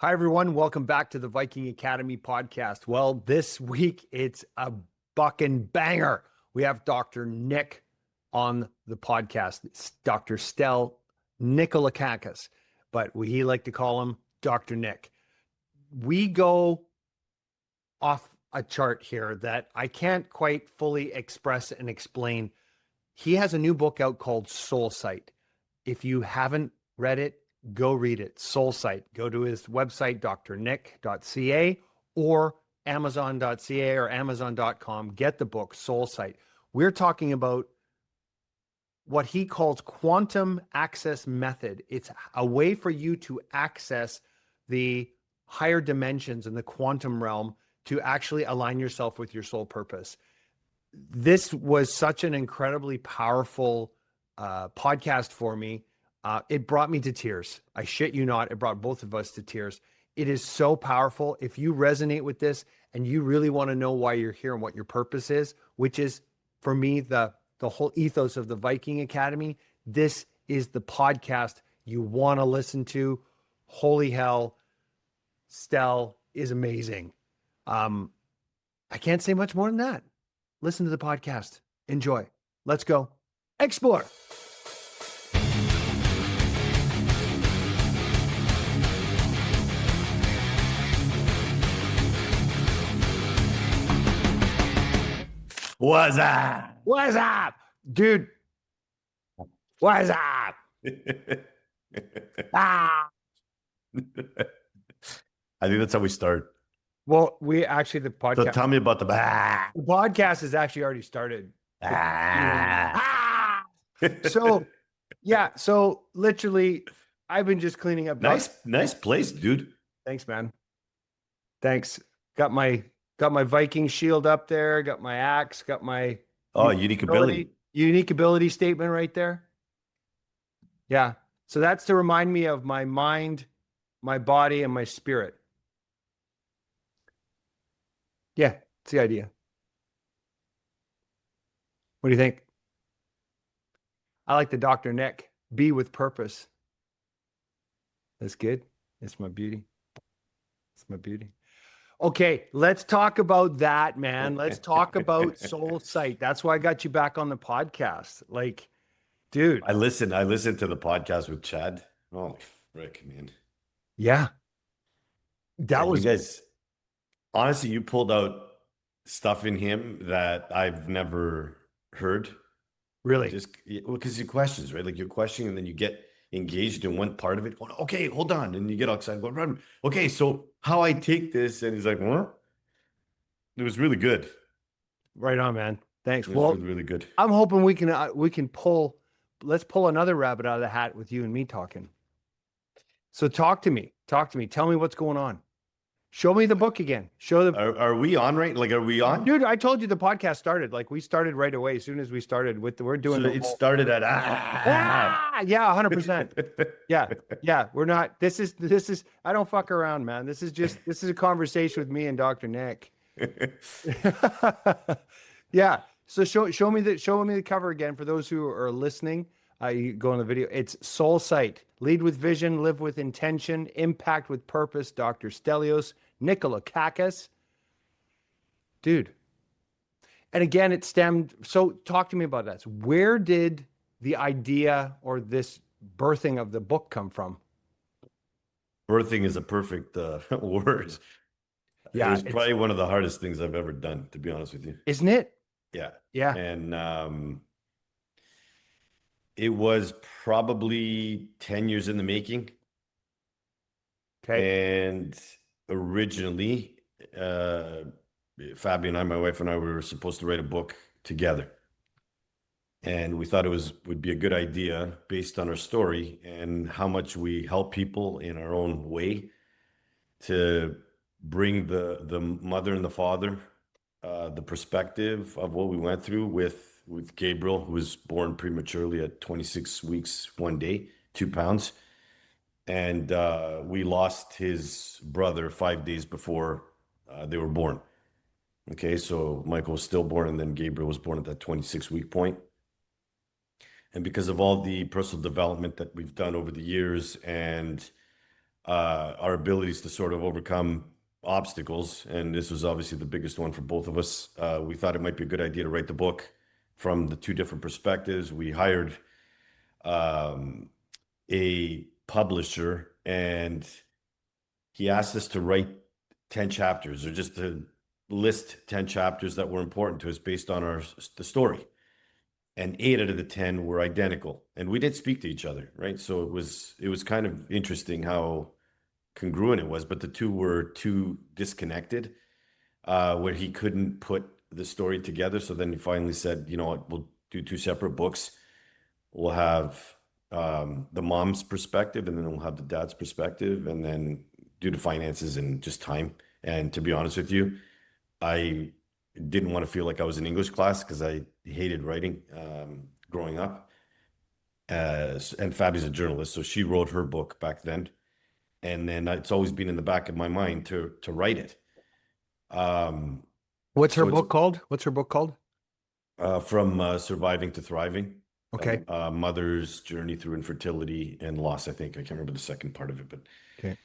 Hi, everyone. Welcome back to the Viking Academy podcast. Well, this week it's a bucking banger. We have Dr. Nick on the podcast. It's Dr. Stel Nikolakakis, but we like to call him Dr. Nick. We go off a chart here that I can't quite fully express and explain. He has a new book out called Soul Sight. If you haven't read it, go read it. Soul Sight. Go to his website, drnick.ca or amazon.ca or amazon.com. Get the book, Soul Sight. We're talking about what he calls quantum access method. It's a way for you to access the higher dimensions in the quantum realm to actually align yourself with your soul purpose. This was such an incredibly powerful podcast for me. It brought me to tears. I shit you not. It brought both of us to tears. It is so powerful. If you resonate with this and you really want to know why you're here and what your purpose is, which is for me, the whole ethos of the Viking Academy, this is the podcast you want to listen to. Holy hell, Stel is amazing. I can't say much more than that. Listen to the podcast. Enjoy. Let's go. Explore. What's up? What's up? Dude. What's up? Ah. I think that's how we start. Well, we actually, the So podcast, tell me about the the podcast has actually already started. Ah. So, yeah. So literally, I've been just cleaning up. Nice place, dude. Thanks, man. Thanks. Got my Viking shield up there. Got my axe. Got my Unique ability statement right there. Yeah. So that's to remind me of my mind, my body, and my spirit. Yeah, it's the idea. What do you think? I like the Dr. Nick. Be with purpose. That's good. It's my beauty. It's my beauty. Okay, let's talk about that, man. Let's talk about Soul Sight. That's why I got you back on the podcast. Like, dude. I listened to the podcast with Chad. Oh, frick, man. Yeah. That was you guys. Honestly, you pulled out stuff in him that I've never heard. really Just because your questions, right? Like you're questioning, and then you get engaged in one part of it. Going, okay, hold on, and you get all excited. Going, run. Okay, so how I take this, and he's like, what? It was really good. right on, man. Thanks. It was Well, really, really good. I'm hoping we can pull. Let's pull another rabbit out of the hat with you and me talking. So talk to me. Tell me what's going on. Show me the book again. Show the. Are we on right? Like, are we on? Dude, I told you the podcast started. Like we started right away. As soon as we started we're doing So it started at yeah, 100%. Yeah. We're not. This is. I don't fuck around, man. This is a conversation with me and Dr. Nick. Yeah. So show me the cover again for those who are listening. You go on the video. It's Soul Sight. Lead with vision, live with intention, impact with purpose. Dr. Stelios Nikolakakis. Dude. And again, it stemmed. So talk to me about that. So where did the idea or this birthing of the book come from? Birthing is a perfect word. Yeah, it was probably one of the hardest things I've ever done, to be honest with you. Isn't it? Yeah. Yeah. And it was probably 10 years in the making. Okay. And originally, Fabi and I, my wife and I, we were supposed to write a book together. And we thought would be a good idea based on our story and how much we help people in our own way to bring the mother and the father the perspective of what we went through with Gabriel, who was born prematurely at 26 weeks, 1 day, 2 pounds. And we lost his brother 5 days before they were born. Okay, so Michael was stillborn, and then Gabriel was born at that 26-week point. And because of all the personal development that we've done over the years and our abilities to sort of overcome obstacles. And this was obviously the biggest one for both of us. We thought it might be a good idea to write the book from the two different perspectives. We hired a publisher, and he asked us to write 10 chapters, or just to list 10 chapters that were important to us based on the story. And 8 out of the 10 were identical, and we did speak to each other, right? So it was kind of interesting how congruent it was, but the two were too disconnected, where he couldn't put the story together. So then he finally said, you know what, we'll do 2 separate books. We'll have the mom's perspective, and then we'll have the dad's perspective, and then due to finances and just time. And to be honest with you, I didn't want to feel like I was in English class, because I hated writing growing up. And Fabi's a journalist, so she wrote her book back then. And then it's always been in the back of my mind to write it. What's her book called? What's her book called? From Surviving to Thriving. Okay. Mother's journey through infertility and loss, I think. I can't remember the second part of it, but okay.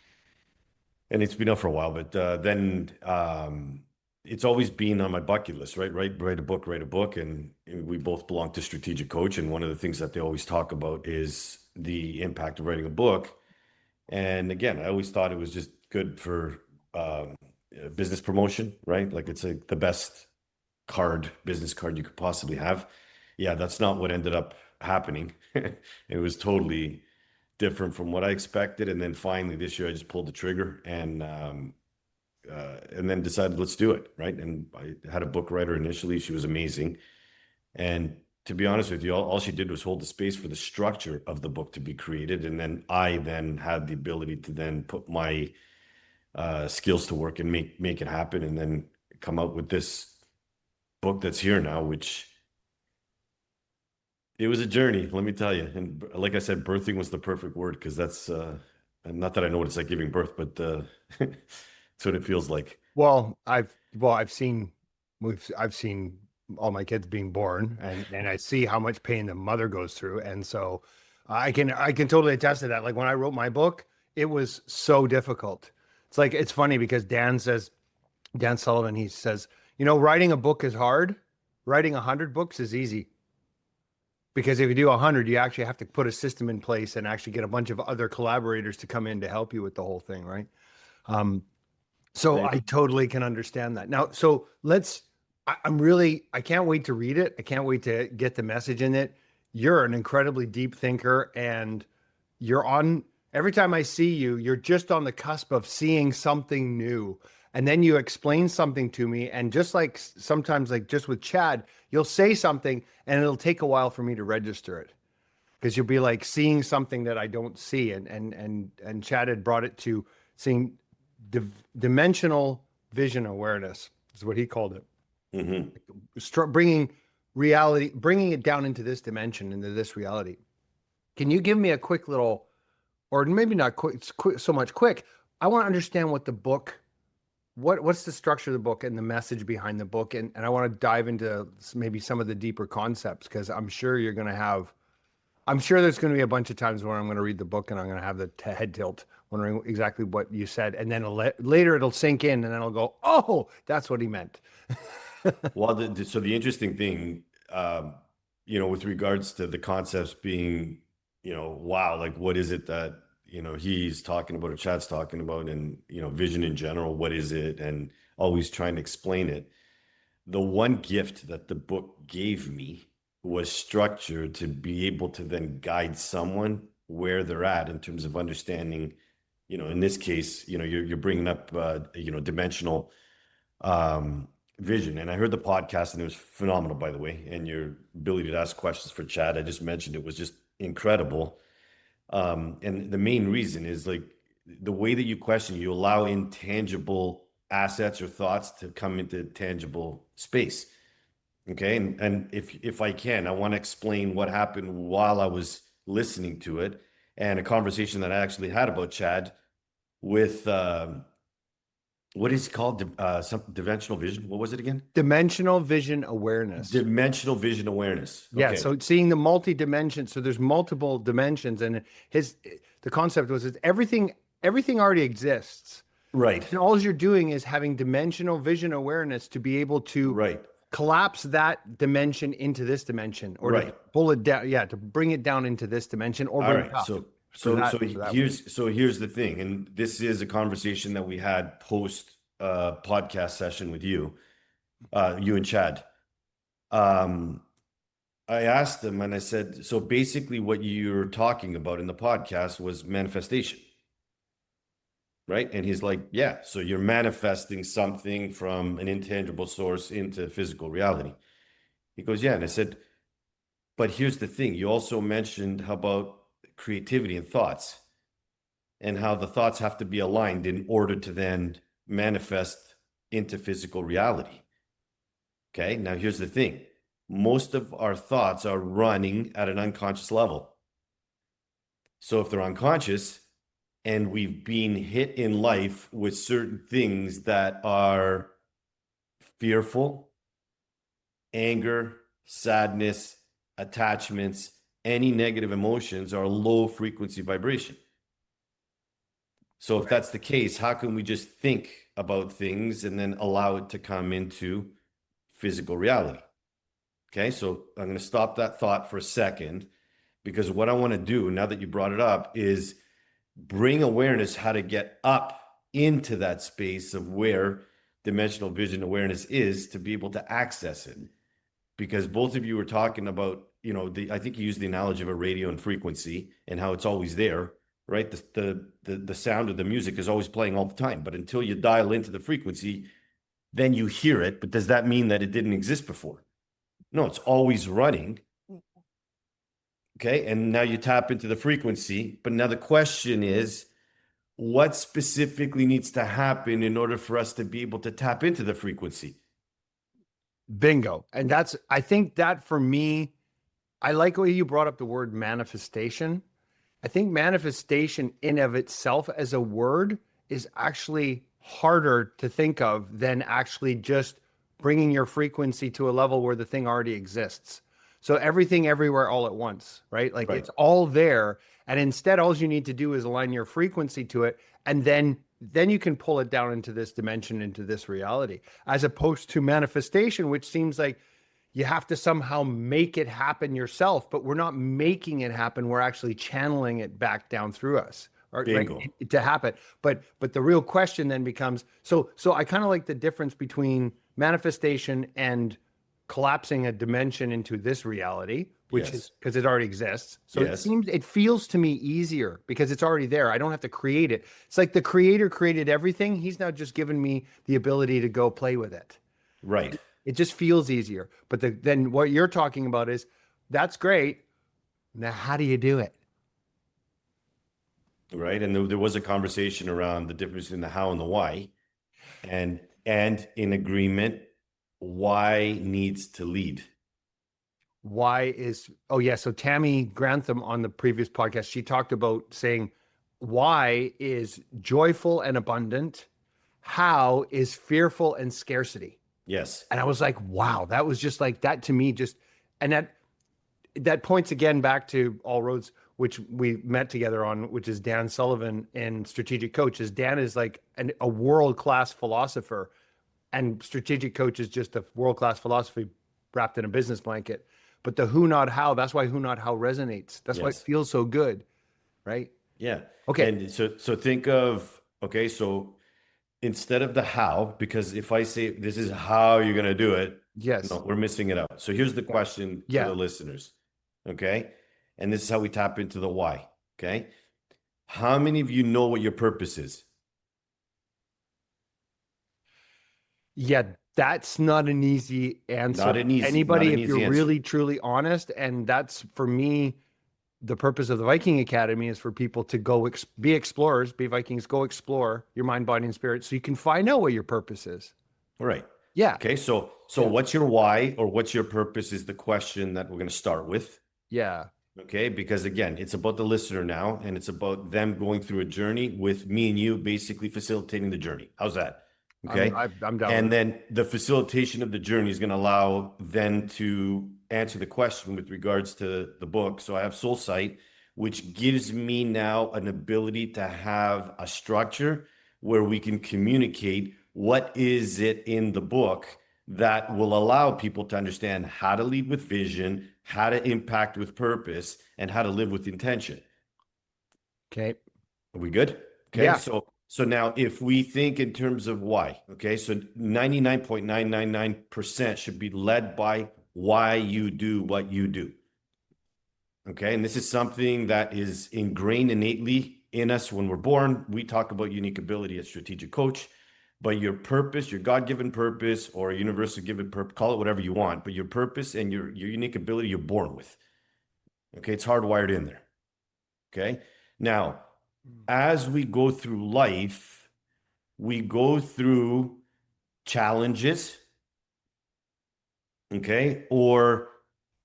And it's been up for a while, but then it's always been on my bucket list, right? Write a book. And we both belong to Strategic Coach. And one of the things that they always talk about is the impact of writing a book. And again, I always thought it was just good for business promotion, right? Like, it's the best business card you could possibly have. Yeah, that's not what ended up happening. It was totally different from what I expected. And then finally this year, I just pulled the trigger and then decided, let's do it, right? And I had a book writer initially. She was amazing. And to be honest with you, all she did was hold the space for the structure of the book to be created. And then I had the ability to then put my skills to work and make it happen, and then come out with this book that's here now, which it was a journey, let me tell you. And like I said, birthing was the perfect word, because that's not that I know what it's like giving birth, but that's what it feels like. Well, I've seen all my kids being born, and I see how much pain the mother goes through. And so I can totally attest to that. Like, when I wrote my book, it was so difficult. It's funny because Dan Sullivan, he says, writing a book is hard. Writing 100 books is easy. Because if you do 100, you actually have to put a system in place and actually get a bunch of other collaborators to come in to help you with the whole thing, right? So I totally can understand that. Now, so I can't wait to read it. I can't wait to get the message in it. You're an incredibly deep thinker, and every time I see you, you're just on the cusp of seeing something new. And then you explain something to me, and just like sometimes, like just with Chad, you'll say something and it'll take a while for me to register it, because you'll be like seeing something that I don't see. And Chad had brought it to seeing dimensional vision awareness is what he called it. Mm-hmm. Bringing it down into this dimension, into this reality. Can you give me a quick little, or maybe not quick, so much quick. I want to understand what the book, what's the structure of the book and the message behind the book. And I want to dive into maybe some of the deeper concepts, because I'm sure there's going to be a bunch of times where I'm going to read the book and I'm going to have the head tilt, wondering exactly what you said. And then later it'll sink in, and then I'll go, oh, that's what he meant. Well, so the interesting thing, with regards to the concepts being, wow, like, what is it that, he's talking about, or Chad's talking about, and, vision in general, what is it? And always trying to explain it. The one gift that the book gave me was structure, to be able to then guide someone where they're at in terms of understanding, in this case, you're bringing up, dimensional vision. And I heard the podcast, and it was phenomenal, by the way. And your ability to ask questions for Chad, I just mentioned, it was just incredible. And the main reason is, like, the way that you question, you allow intangible assets or thoughts to come into tangible space. Okay. And if I can, I want to explain what happened while I was listening to it, and a conversation that I actually had about Chad with, what is it called? Some dimensional vision. What was it again? Dimensional vision awareness. Dimensional vision awareness. Okay. Yeah. So seeing the multi-dimensions. So there's multiple dimensions, and the concept was, it's everything everything already exists. Right. And all you're doing is having dimensional vision awareness to be able to Right. collapse that dimension into this dimension, or to Right. pull it down, to bring it down into this dimension, or All bring it right. up for that. Here's the thing, and this is a conversation that we had post podcast session with you, you and Chad. I asked him and I said, so basically what you're talking about in the podcast was manifestation, right? And he's like, yeah, so you're manifesting something from an intangible source into physical reality. He goes, yeah. And I said, but here's the thing. You also mentioned how about creativity and thoughts and how the thoughts have to be aligned in order to then manifest into physical reality. Okay. Now here's the thing. Most of our thoughts are running at an unconscious level. So if they're unconscious and we've been hit in life with certain things that are fearful, anger, sadness, attachments, any negative emotions are low frequency vibration. So if that's the case, how can we just think about things and then allow it to come into physical reality? Okay, so I'm going to stop that thought for a second, because what I want to do now that you brought it up is bring awareness how to get up into that space of where dimensional vision awareness is to be able to access it. Because both of you were talking about, I think you used the analogy of a radio and frequency and how it's always there, right? The sound of the music is always playing all the time, but until you dial into the frequency, then you hear it. But does that mean that it didn't exist before? No, it's always running. Okay. And now you tap into the frequency. But now the question is, what specifically needs to happen in order for us to be able to tap into the frequency? Bingo. And I think that for me, I like the way you brought up the word manifestation. I think manifestation in of itself as a word is actually harder to think of than actually just bringing your frequency to a level where the thing already exists. So everything everywhere all at once, right? Like Right. it's all there. And instead, all you need to do is align your frequency to it. And then you can pull it down into this dimension, into this reality, as opposed to manifestation, which seems like you have to somehow make it happen yourself, but we're not making it happen. We're actually channeling it back down through us, or right, Bingo. to happen. But the real question then becomes, so I kind of like the difference between manifestation and collapsing a dimension into this reality, which Yes. is because it already exists. So Yes. it feels to me easier because it's already there. I don't have to create it. It's like the creator created everything. He's now just given me the ability to go play with it. Right. It just feels easier. But then what you're talking about is that's great. Now, how do you do it? Right. And there was a conversation around the difference in the how and the why, and in agreement, why needs to lead. Oh yeah. So Tammy Grantham on the previous podcast, she talked about saying why is joyful and abundant, how is fearful and scarcity. Yes. And I was like, wow, that was just like that to me, and that points again back to All Roads, which we met together on, which is Dan Sullivan and Strategic Coach. Dan is like a world-class philosopher, and Strategic Coach is just a world-class philosophy wrapped in a business blanket. But the who, not how, that's why who, not how resonates. That's why it Yes. feels so good, right? Yeah. Okay. And so think of, okay, so instead of the how, because if I say this is how you're going to do it, Yes. no, we're missing it out. So here's the question to the listeners. Okay. And this is how we tap into the why. Okay. How many of you know what your purpose is? Yeah, that's not an easy answer. Anybody, if you're really truly honest, and that's for me, the purpose of the Viking Academy is for people to go be explorers, be Vikings, go explore your mind, body, and spirit, so you can find out what your purpose is. Right. Yeah. Okay. So what's your why or what's your purpose is the question that we're going to start with. Yeah. Okay. Because again, it's about the listener now, and it's about them going through a journey with me and you basically facilitating the journey. How's that? Okay. I'm down. And then the facilitation of the journey is going to allow them to answer the question with regards to the book. So I have Soul Sight, which gives me now an ability to have a structure where we can communicate what is it in the book that will allow people to understand how to lead with vision, how to impact with purpose, and how to live with intention. Okay. Are we good? Okay. Yeah. So now if we think in terms of why, okay, so 99.999% should be led by why you do what you do. Okay. And this is something that is ingrained innately in us when we're born. We talk about unique ability as strategic coach, but your purpose, your God-given purpose or universal given purpose, call it whatever you want, but your purpose and your unique ability you're born with. Okay. It's hardwired in there. Okay. Now, as we go through life, we go through challenges, okay, or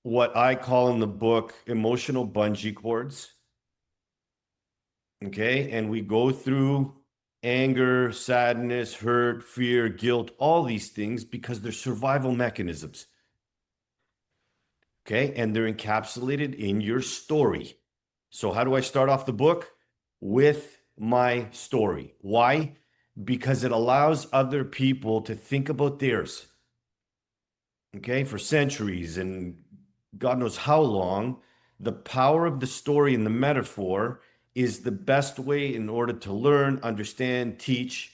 what I call in the book emotional bungee cords, okay, and we go through anger, sadness, hurt, fear, guilt, all these things because they're survival mechanisms, okay, and they're encapsulated in your story. So how do I start off the book? With my story. Why? Because it allows other people to think about theirs. Okay, for centuries and God knows how long, the power of the story and the metaphor is the best way in order to learn, understand, teach.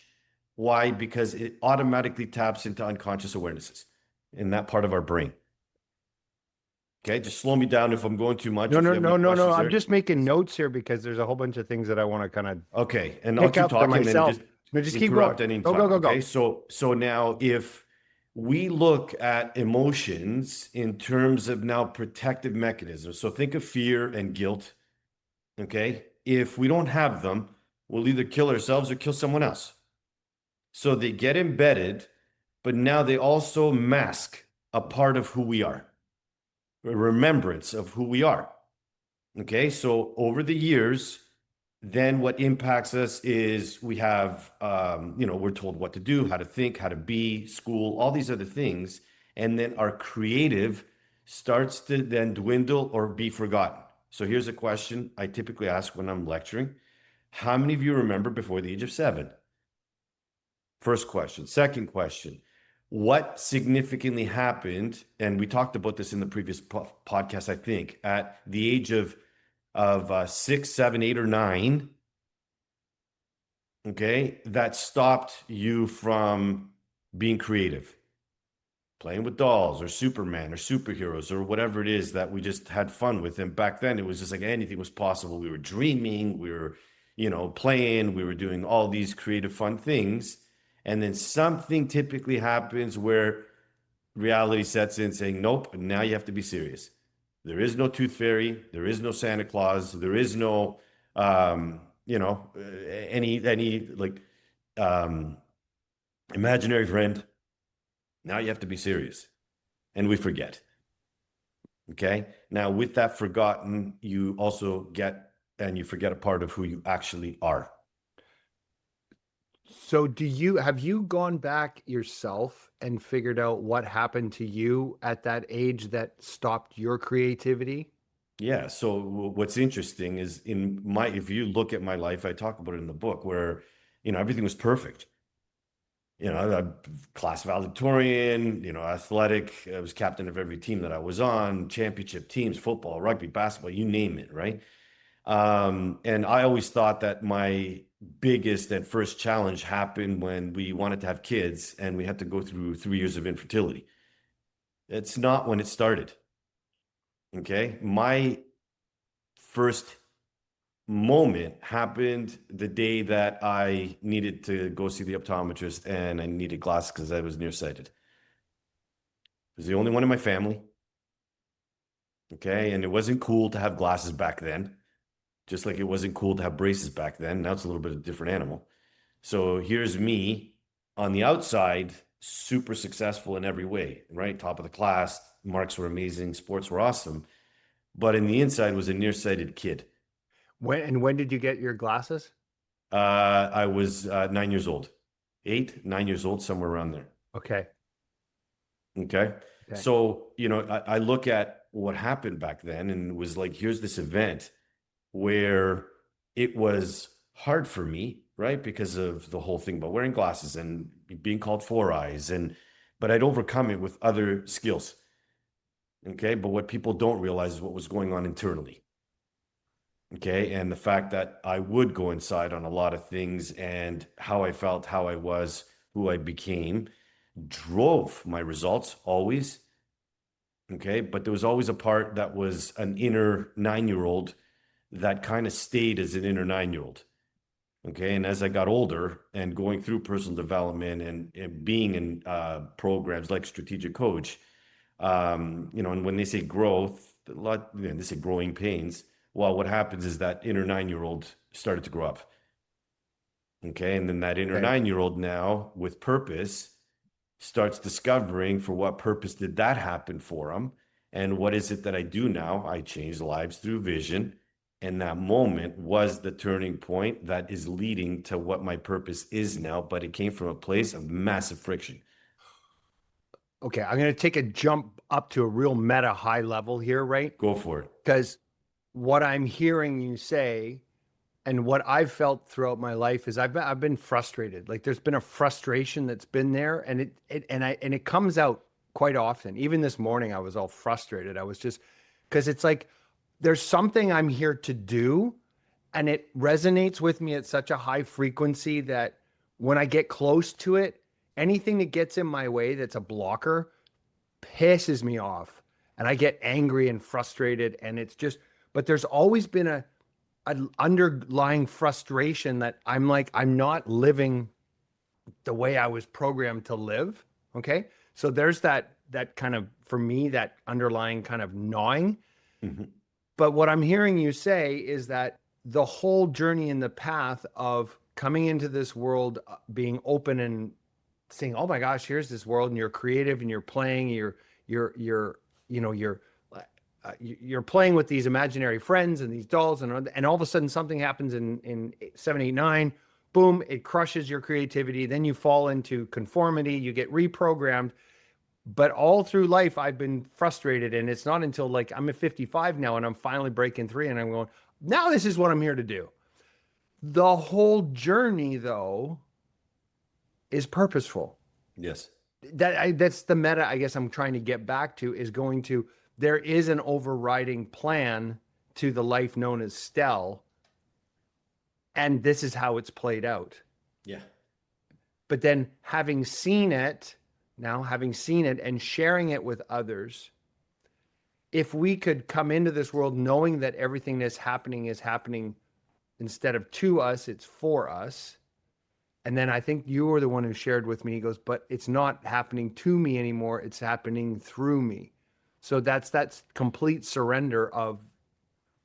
Why? Because it automatically taps into unconscious awarenesses in that part of our brain. Okay, just slow me down if I'm going too much. No, If no, you have no, any no, no. questions I'm there. just making notes here because there's a whole bunch of things that I want to kind of Okay, and I'll pick keep up for talking and myself. just No, just keep going. interrupt any Go, time. go, go, Okay, go. so now if we look at emotions in terms of now protective mechanisms, so think of fear and guilt. Okay, if we don't have them, we'll either kill ourselves or kill someone else. So they get embedded, but now they also mask a part of who we are, a remembrance of who we are. Okay, so over the years, then what impacts us is we have, we're told what to do, how to think, how to be, school, all these other things. And then our creative starts to then dwindle or be forgotten. So here's a question I typically ask when I'm lecturing. How many of you remember before the age of 7? First question. Second question. What significantly happened? And we talked about this in the previous podcast, I think, at the age of 6, 7, 8, or 9, okay, that stopped you from being creative, playing with dolls or Superman or superheroes or whatever it is that we just had fun with. And back then it was just like anything was possible. We were dreaming, we were, playing, we were doing all these creative, fun things. And then something typically happens where reality sets in saying, nope, now you have to be serious. There is no tooth fairy. There is no Santa Claus. There is no, any like imaginary friend. Now you have to be serious. And we forget. Okay. Now, with that forgotten, you also get and you forget a part of who you actually are. So have you gone back yourself and figured out what happened to you at that age that stopped your creativity? Yeah. So what's interesting is if you look at my life, I talk about it in the book where, everything was perfect. A class valedictorian, athletic. I was captain of every team that I was on, championship teams, football, rugby, basketball, you name it, right? And I always thought that my biggest and first challenge happened when we wanted to have kids and we had to go through 3 years of infertility. It's not when it started. Okay. My first moment happened the day that I needed to go see the optometrist and I needed glasses because I was nearsighted. I was the only one in my family. Okay. And it wasn't cool to have glasses back then, just like it wasn't cool to have braces back then. Now it's a little bit of a different animal. So here's me on the outside, super successful in every way, right? Top of the class, marks were amazing, sports were awesome. But in the inside was a nearsighted kid. When did you get your glasses? I was 9 years old, 8, 9 years old, somewhere around there. Okay. Okay. Okay. So, I look at what happened back then and it was like, here's this event where it was hard for me, right? Because of the whole thing about wearing glasses and being called four eyes, but I'd overcome it with other skills. Okay. But what people don't realize is what was going on internally. Okay. And the fact that I would go inside on a lot of things and how I felt, how I was, who I became drove my results always. Okay. But there was always a part that was an inner 9-year-old that kind of stayed as an inner 9-year-old. Okay. And as I got older and going through personal development and being in programs like Strategic Coach, and when they say growth, they say growing pains. Well, what happens is that inner 9-year-old started to grow up. Okay. And then that inner 9-year-old now with purpose starts discovering for what purpose did that happen for him. And what is it that I do now? I change lives through vision. And that moment was the turning point that is leading to what my purpose is now. But it came from a place of massive friction. Okay, I'm going to take a jump up to a real meta high level here, right? Go for it. Because what I'm hearing you say and what I've felt throughout my life is I've been frustrated. Like there's been a frustration that's been there, and it comes out quite often. Even this morning I was all frustrated. I was just because it's like there's something I'm here to do, and it resonates with me at such a high frequency that when I get close to it, anything that gets in my way that's a blocker pisses me off, and I get angry and frustrated, and it's just, but there's always been an underlying frustration that I'm like, I'm not living the way I was programmed to live. Okay. So there's that kind of, for me, that underlying kind of gnawing. Mm-hmm. But what I'm hearing you say is that the whole journey in the path of coming into this world, being open and saying, "Oh my gosh, here's this world," and you're creative and you're playing, you're playing with these imaginary friends and these dolls, and all of a sudden something happens in 7, 8, 9, boom, it crushes your creativity. Then you fall into conformity, you get reprogrammed. But all through life, I've been frustrated, and it's not until like I'm at 55 now, and I'm finally breaking free, and I'm going, now this is what I'm here to do. The whole journey, though, is purposeful. Yes. That's the meta, I guess I'm trying to get back to, is going to, there is an overriding plan to the life known as Stel, and this is how it's played out. Yeah. But then having seen it and sharing it with others, if we could come into this world knowing that everything that's happening is happening instead of to us, it's for us. And then I think you were the one who shared with me, he goes, but it's not happening to me anymore, it's happening through me. So that's complete surrender of,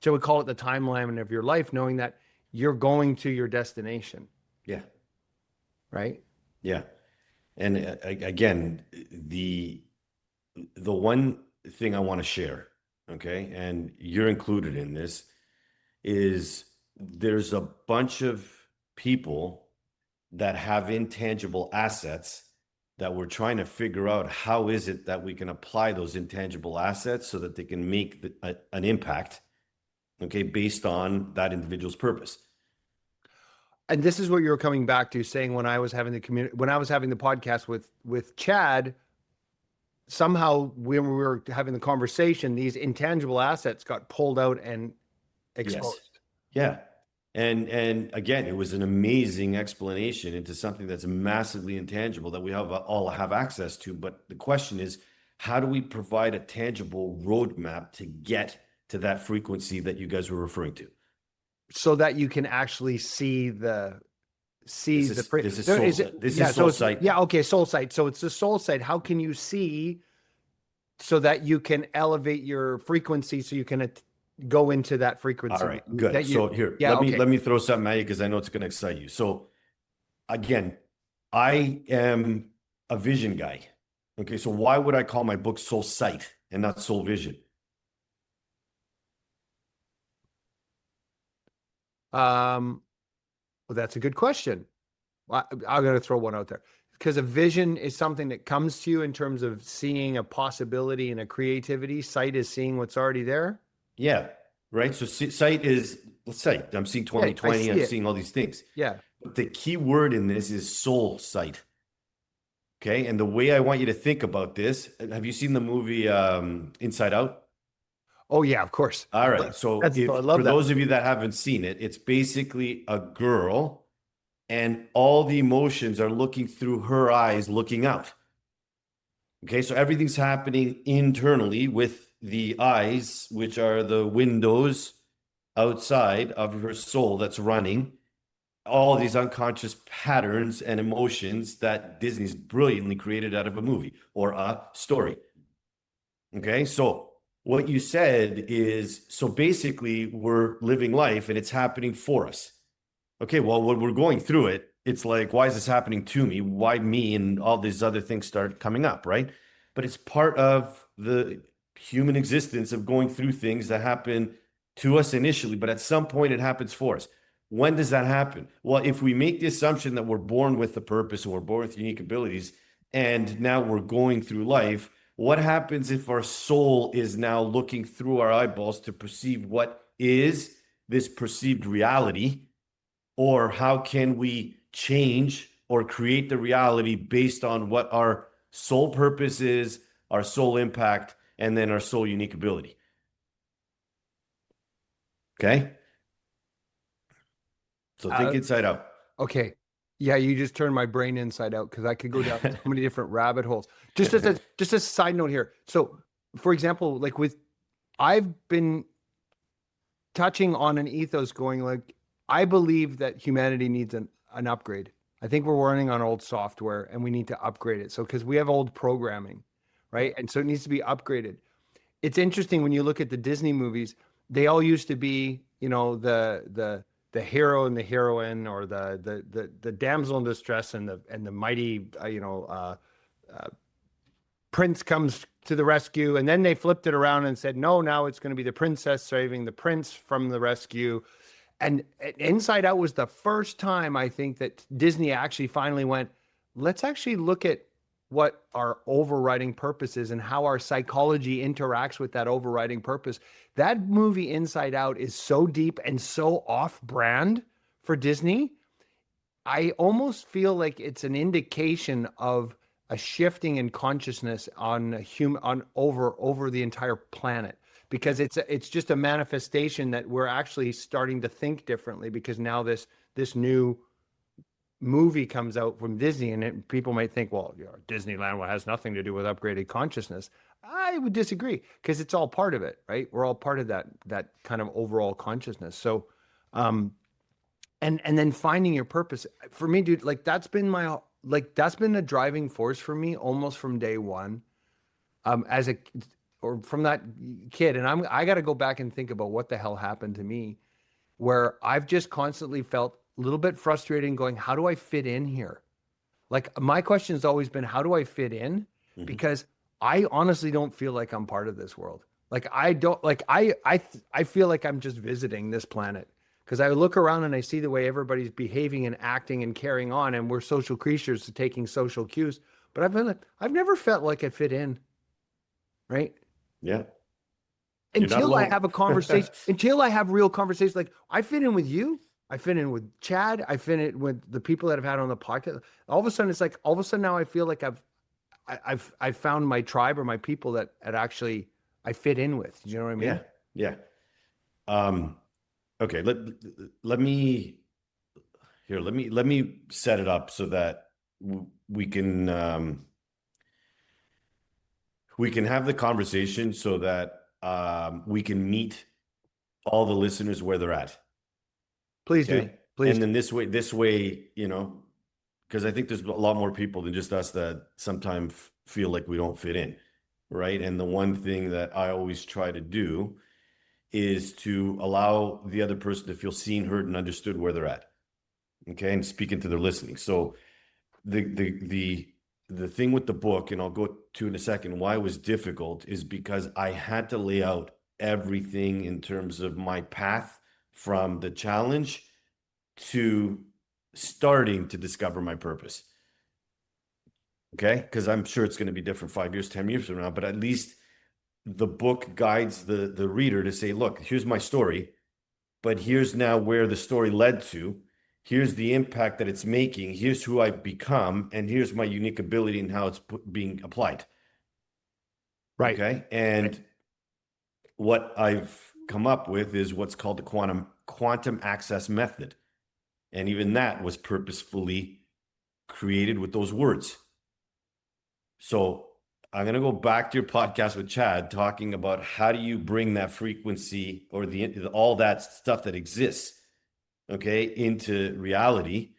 shall we call it the timeline of your life, knowing that you're going to your destination. Yeah. Right? Yeah. And again, the one thing I want to share, okay, and you're included in this, is there's a bunch of people that have intangible assets that we're trying to figure out how is it that we can apply those intangible assets so that they can make an impact, okay, based on that individual's purpose. And this is what you were coming back to, saying when I was having the podcast with Chad, somehow when we were having the conversation, these intangible assets got pulled out and exposed. Yes. Yeah. And again, it was an amazing explanation into something that's massively intangible that we all have access to. But the question is, how do we provide a tangible roadmap to get to that frequency that you guys were referring to? So that you can actually see the This is soul sight. Yeah, okay, soul sight. So it's the soul sight. How can you see so that you can elevate your frequency so you can go into that frequency? All right, good. So here, let me throw something at you because I know it's going to excite you. So again, I am a vision guy. Okay, so why would I call my book Soul Sight and not Soul Vision? Well, that's a good question. I'm going to throw one out there, because a vision is something that comes to you in terms of seeing a possibility and a creativity. Sight is seeing what's already there. Yeah. right? So sight is, let's say I'm seeing Yeah, I 2020, see I'm it. seeing all these things. Yeah. But the key word in this is soul sight. Okay. And the way I want you to think about this, have you seen the movie Inside Out? Oh yeah, of course. All right. So That's I if for love that. those of you that haven't seen it, it's basically a girl and all the emotions are looking through her eyes, looking out. Okay. So everything's happening internally with the eyes, which are the windows outside of her soul that's running all these unconscious patterns and emotions that Disney's brilliantly created out of a movie or a story. Okay. So what you said is so basically we're living life and it's happening for us. Okay. Well, when we're going through it, it's like, why is this happening to me? Why me? And all these other things start coming up, right? But it's part of the human existence of going through things that happen to us initially, but at some point it happens for us. When does that happen? Well, if we make the assumption that we're born with a purpose and we're born with unique abilities, and now we're going through life, what happens if our soul is now looking through our eyeballs to perceive what is this perceived reality? Or how can we change or create the reality based on what our soul purpose is, our soul impact, and then our soul unique ability? Okay. So think Uh, inside out. okay. Yeah, you just turned my brain inside out because I could go down so many different rabbit holes. Just as a side note here. So, for example, like with I've been touching on an ethos going like I believe that humanity needs an upgrade. I think we're running on old software and we need to upgrade it. So because we have old programming, right? And so it needs to be upgraded. It's interesting when you look at the Disney movies, they all used to be, the hero and the heroine or the damsel in distress and the mighty prince comes to the rescue, and then they flipped it around and said, no, now it's going to be the princess saving the prince from the rescue. And Inside Out was the first time I think that Disney actually finally went, let's actually look at what our overriding purpose is and how our psychology interacts with that overriding purpose. That movie Inside Out is so deep and so off brand for Disney. I almost feel like it's an indication of a shifting in consciousness on human on over the entire planet because it's just a manifestation that we're actually starting to think differently because now this new movie comes out from Disney and people might think, well, Disneyland has nothing to do with upgraded consciousness. I would disagree because it's all part of it, right? We're all part of that kind of overall consciousness. So, um, and then finding your purpose for me, dude, like that's been a driving force for me almost from day one. As a or from that kid, and I got to go back and think about what the hell happened to me, where I've just constantly felt a little bit frustrated and going, how do I fit in here? Like my question has always been, how do I fit in? Mhm. Because I honestly don't feel like I'm part of this world. Like I don't like I feel like I'm just visiting this planet because I look around and I see the way everybody's behaving and acting and carrying on, and we're social creatures taking social cues. But I've never felt like I fit in, right? Yeah. You're not Until I alone. have a conversation, until I have real conversations. Like I fit in with you, I fit in with Chad, I fit in with the people that I've had on the podcast. All of a sudden, it's like all of a sudden now I feel like I've found my tribe or my people that actually I fit in with. Do you know what I Yeah. mean? Yeah. Um, okay. Let me here, let me set it up so that we can we can have the conversation so that we can meet all the listeners where they're at. Please do. Okay. Please And do. then this way, because I think there's a lot more people than just us that sometimes feel like we don't fit in. Right. And the one thing that I always try to do is to allow the other person to feel seen, heard, and understood where they're at. Okay. And speaking to their listening. So the thing with the book, and I'll go to in a second, why it was difficult is because I had to lay out everything in terms of my path from the challenge to starting to discover my purpose. Okay. Because I'm sure it's going to be different 5 years, 10 years from now, but at least the book guides the reader to say, look, here's my story, but here's now where the story led to. Here's the impact that it's making. Here's who I've become, and here's my unique ability and how it's being applied. Right. Okay. And what I've come up with is what's called the quantum access method. And even that was purposefully created with those words. So I'm going to go back to your podcast with Chad talking about how do you bring that frequency or all that stuff that exists, okay, into reality.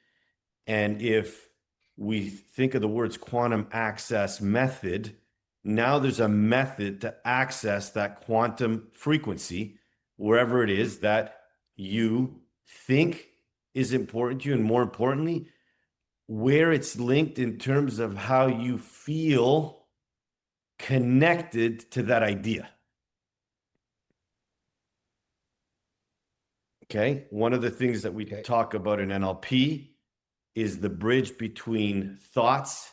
And if we think of the words quantum access method, now there's a method to access that quantum frequency wherever it is that you think is important to you, and more importantly, where it's linked in terms of how you feel connected to that idea. Okay. One of the things that we talk about in NLP is the bridge between thoughts,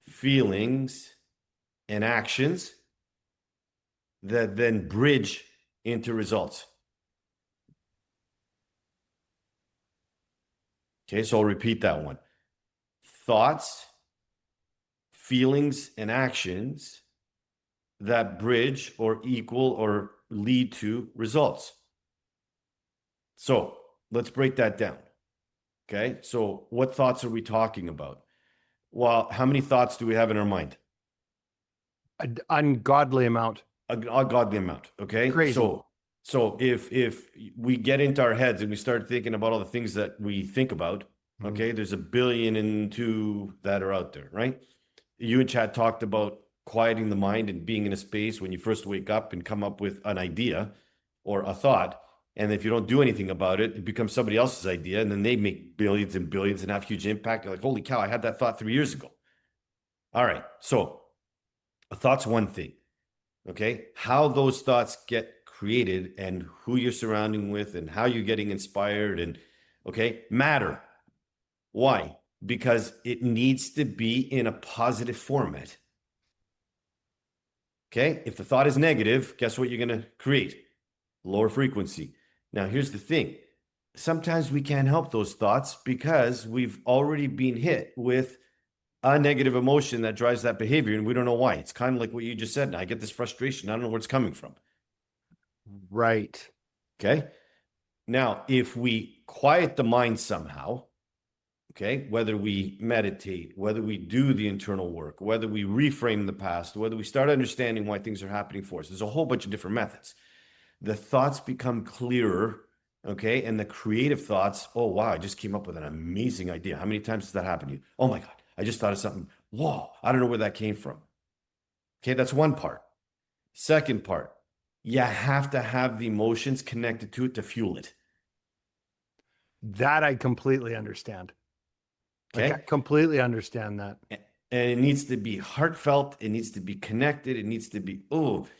feelings, and actions that then bridge into results. Okay, so I'll repeat that one. Thoughts, feelings, and actions that bridge or equal or lead to results. So let's break that down. Okay, so what thoughts are we talking about? Well, how many thoughts do we have in our mind? An ungodly amount. An ungodly amount. Okay. Crazy. So if we get into our heads and we start thinking about all the things that we think about, okay, there's 1.2 billion that are out there, right? You and Chad talked about quieting the mind and being in a space when you first wake up and come up with an idea or a thought. And if you don't do anything about it, it becomes somebody else's idea. And then they make billions and billions and have huge impact. You're like, holy cow, I had that thought 3 years ago. All right. So a thought's one thing. Okay. How those thoughts get created and who you're surrounding with and how you're getting inspired and matter. Why? Because it needs to be in a positive format. Okay. If the thought is negative, guess what you're going to create? Lower frequency. Now, here's the thing. Sometimes we can't help those thoughts because we've already been hit with a negative emotion that drives that behavior and we don't know why. It's kind of like what you just said. Now I get this frustration. I don't know where it's coming from. Right. Okay. Now, if we quiet the mind somehow, okay, whether we meditate, whether we do the internal work, whether we reframe the past, whether we start understanding why things are happening for us, there's a whole bunch of different methods. The thoughts become clearer, okay? And the creative thoughts, oh, wow, I just came up with an amazing idea. How many times does that happen to you? Oh my God, I just thought of something. Whoa, I don't know where that came from. Okay, that's one part. Second part, you have to have the emotions connected to it to fuel it. That I completely understand. Okay. Like, I completely understand that. And it needs to be heartfelt. It needs to be connected. It needs to be,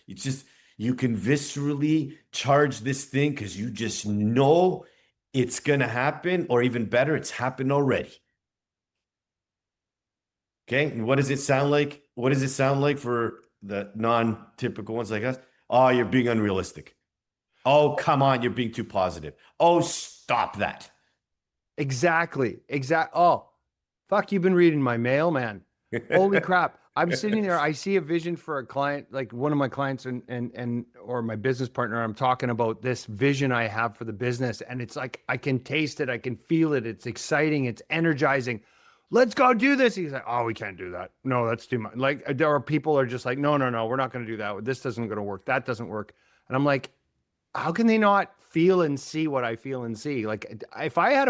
it's just, you can viscerally charge this thing because you just know it's going to happen, or even better, it's happened already. Okay. And what does it sound like? What does it sound like for the non-typical ones like us? Oh, you're being unrealistic. Oh, come on. You're being too positive. Oh, stop that. Exactly. Oh, fuck. You've been reading my mail, man. Holy crap. I'm sitting there. I see a vision for a client, like one of my clients or my business partner. I'm talking about this vision I have for the business. And it's like, I can taste it. I can feel it. It's exciting. It's energizing. Let's go do this. He's like, oh, we can't do that. No, that's too much. Like, there are people are just like, no, we're not going to do that. This isn't going to work. That doesn't work. And I'm like, how can they not feel and see what I feel and see? Like, if I had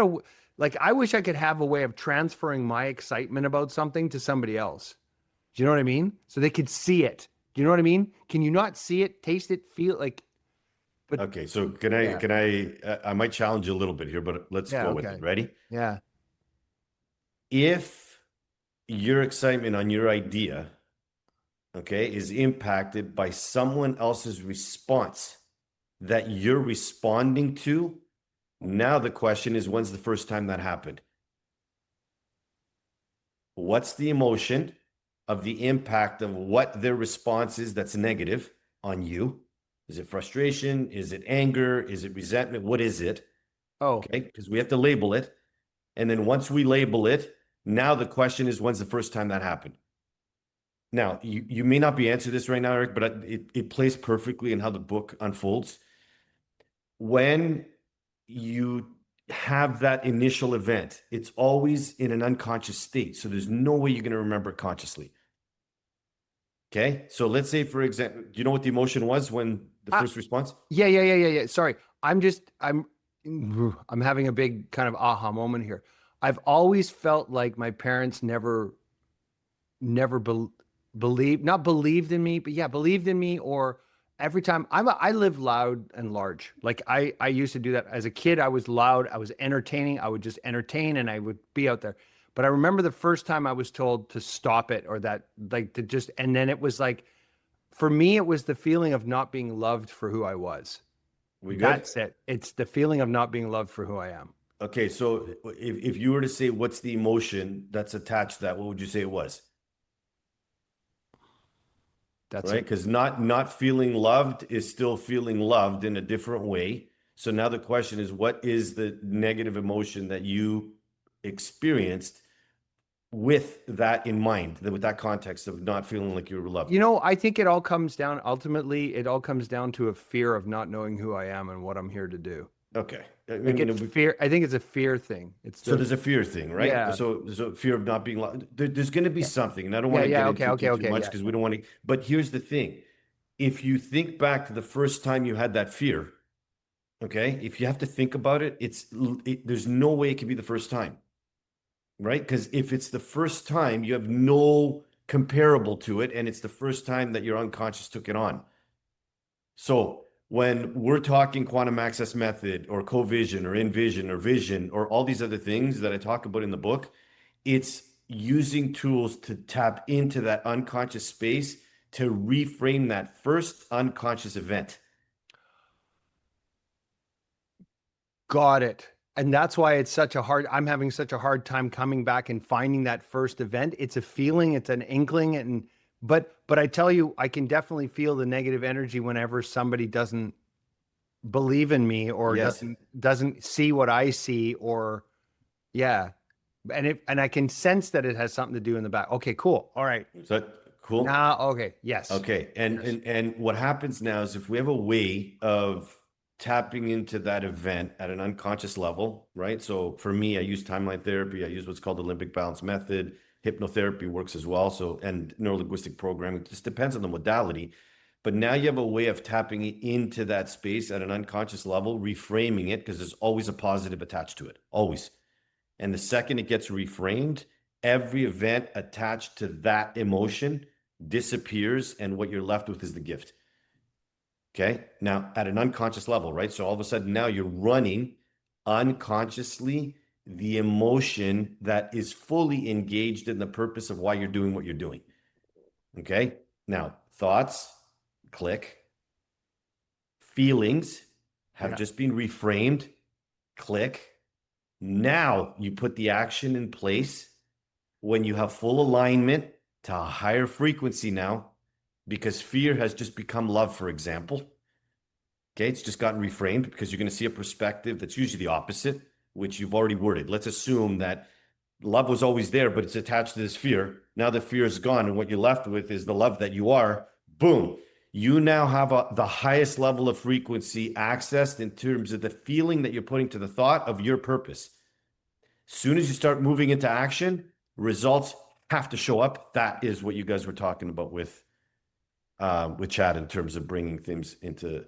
I wish I could have a way of transferring my excitement about something to somebody else. Do you know what I mean? So they could see it. Do you know what I mean? Can you not see it, taste it, feel like? But okay, so I might challenge you a little bit here, but let's go with it. Ready? Yeah. If your excitement on your idea, okay, is impacted by someone else's response that you're responding to, now the question is, when's the first time that happened? What's the emotion? of the impact of what their response is that's negative on you. Is it frustration? Is it anger? Is it resentment? What is it? Oh, Okay, because we have to label it. And then once we label it, now the question is, when's the first time that happened? Now, you may not be answering this right now, Eric, but it plays perfectly in how the book unfolds. When you have that initial event, it's always in an unconscious state. So there's no way you're going to remember it consciously. Okay. So let's say, for example, do you know what the emotion was when the I, first response? yeah. Sorry. I'm having a big kind of aha moment here. I've always felt like my parents never believed, not believed in me, but yeah, believed in me. Or every time I live loud and large. Like I used to do that as a kid. I was loud. I was entertaining. I would just entertain and I would be out there. But I remember the first time I was told to stop it, or that, like, to just, and then it was like, for me, it was the feeling of not being loved for who I was. We good? That's it. It's the feeling of not being loved for who I am. Okay. So if you were to say what's the emotion that's attached to that, what would you say it was? That's Right? it. Because not feeling loved is still feeling loved in a different way. So now the question is, what is the negative emotion that you experienced with that in mind, with that context of not feeling like you were loved? I think it all comes down, ultimately, it all comes down to a fear of not knowing who I am and what I'm here to do. Okay. I Like mean, it's fear. I think it's a fear thing. It's so the, there's a fear thing, right? yeah, So fear of not being loved. There's going to be yeah, something, and I don't want to yeah. get Okay, into okay, too okay. much Yeah. because we don't want to. But here's the thing: if you think back to the first time you had that fear, okay, if you have to think about it, there's no way it could be the first time, right? Because if it's the first time, you have no comparable to it, and it's the first time that your unconscious took it on. So when we're talking quantum access method or co-vision or envision or vision or all these other things that I talk about in the book, it's using tools to tap into that unconscious space to reframe that first unconscious event. Got it. And that's why I'm having such a hard time coming back and finding that first event. It's a feeling, it's an inkling, but I tell you, I can definitely feel the negative energy whenever somebody doesn't believe in me, or Yes. doesn't see what I see, or yeah. And I can sense that it has something to do in the back. Okay, cool. All right. Is that cool? Now, okay. Yes. Okay. And Yes. what happens now is if we have a way of tapping into that event at an unconscious level, right? So for me, I use timeline therapy. I use what's called the limbic balance method. Hypnotherapy works as well. So, and neurolinguistic programming, it just depends on the modality. But now you have a way of tapping into that space at an unconscious level, reframing it, because there's always a positive attached to it, always. And the second it gets reframed, every event attached to that emotion disappears, and what you're left with is the gift. Okay. Now, at an unconscious level, right? So all of a sudden now you're running unconsciously the emotion that is fully engaged in the purpose of why you're doing what you're doing. Okay. Now, thoughts, click. Feelings have Yeah. just been reframed, click. Now you put the action in place when you have full alignment to a higher frequency now, because fear has just become love, for example. Okay, it's just gotten reframed because you're going to see a perspective that's usually the opposite, which you've already worded. Let's assume that love was always there, but it's attached to this fear. Now the fear is gone, and what you're left with is the love that you are. Boom. You now have the highest level of frequency accessed in terms of the feeling that you're putting to the thought of your purpose. Soon as you start moving into action, results have to show up. That is what you guys were talking about with Chad in terms of bringing things into.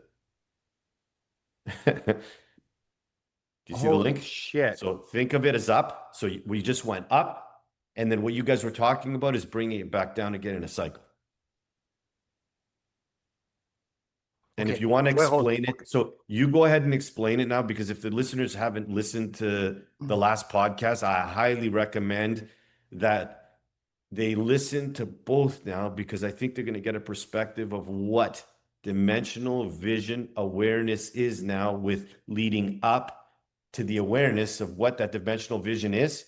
Do you see the Holy link? shit. So think of it as up. So we just went up, and then what you guys were talking about is bringing it back down again in a cycle. And if Okay. you want to Wait, hold. explain it, so you go ahead and explain it now, because if the listeners haven't listened to the last podcast, I highly recommend that they listen to both now, because I think they're going to get a perspective of what dimensional vision awareness is now, with leading up to the awareness of what that dimensional vision is.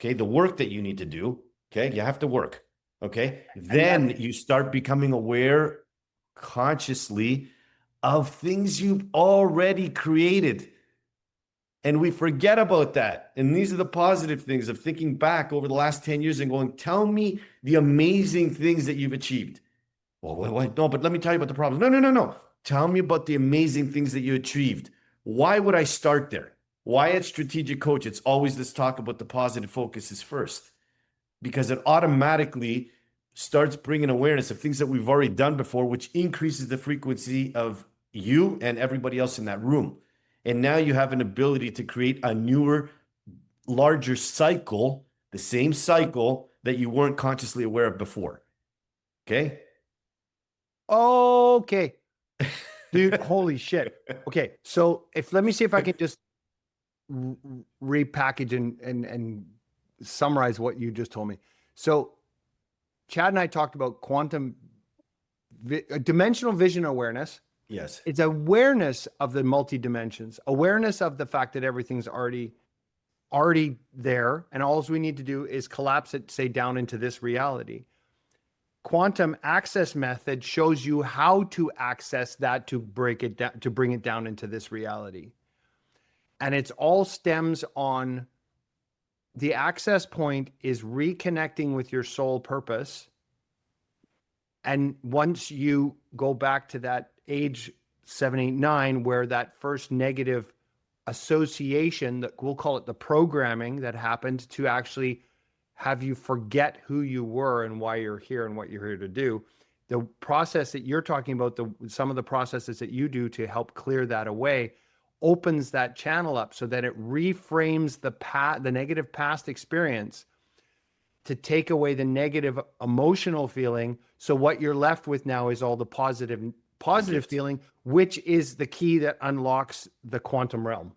Okay. The work that you need to do. Okay. You have to work. Okay. Then you start becoming aware consciously of things you've already created. And we forget about that. And these are the positive things of thinking back over the last 10 years and going, tell me the amazing things that you've achieved. Well, no, but let me tell you about the problems. No. Tell me about the amazing things that you achieved. Why would I start there? Why at Strategic Coach, it's always this talk about the positive focus is first, because it automatically starts bringing awareness of things that we've already done before, which increases the frequency of you and everybody else in that room. And now you have an ability to create a newer, larger cycle, the same cycle that you weren't consciously aware of before. Okay. Okay. Dude, holy shit. Okay. So let me see if I can just repackage and summarize what you just told me. So Chad and I talked about dimensional vision awareness. Yes. It's awareness of the multi-dimensions, awareness of the fact that everything's already there, and all we need to do is collapse it, say, down into this reality. Quantum access method shows you how to access that to break it down, to bring it down into this reality. And it's all stems on the access point is reconnecting with your soul purpose. And once you go back to that age 7, 8, 9, where that first negative association, that we'll call it the programming that happened to actually have you forget who you were and why you're here and what you're here to do. The process that you're talking about, some of the processes that you do to help clear that away, opens that channel up so that it reframes the negative past experience to take away the negative emotional feeling. So what you're left with now is all the positive feeling, which is the key that unlocks the quantum realm.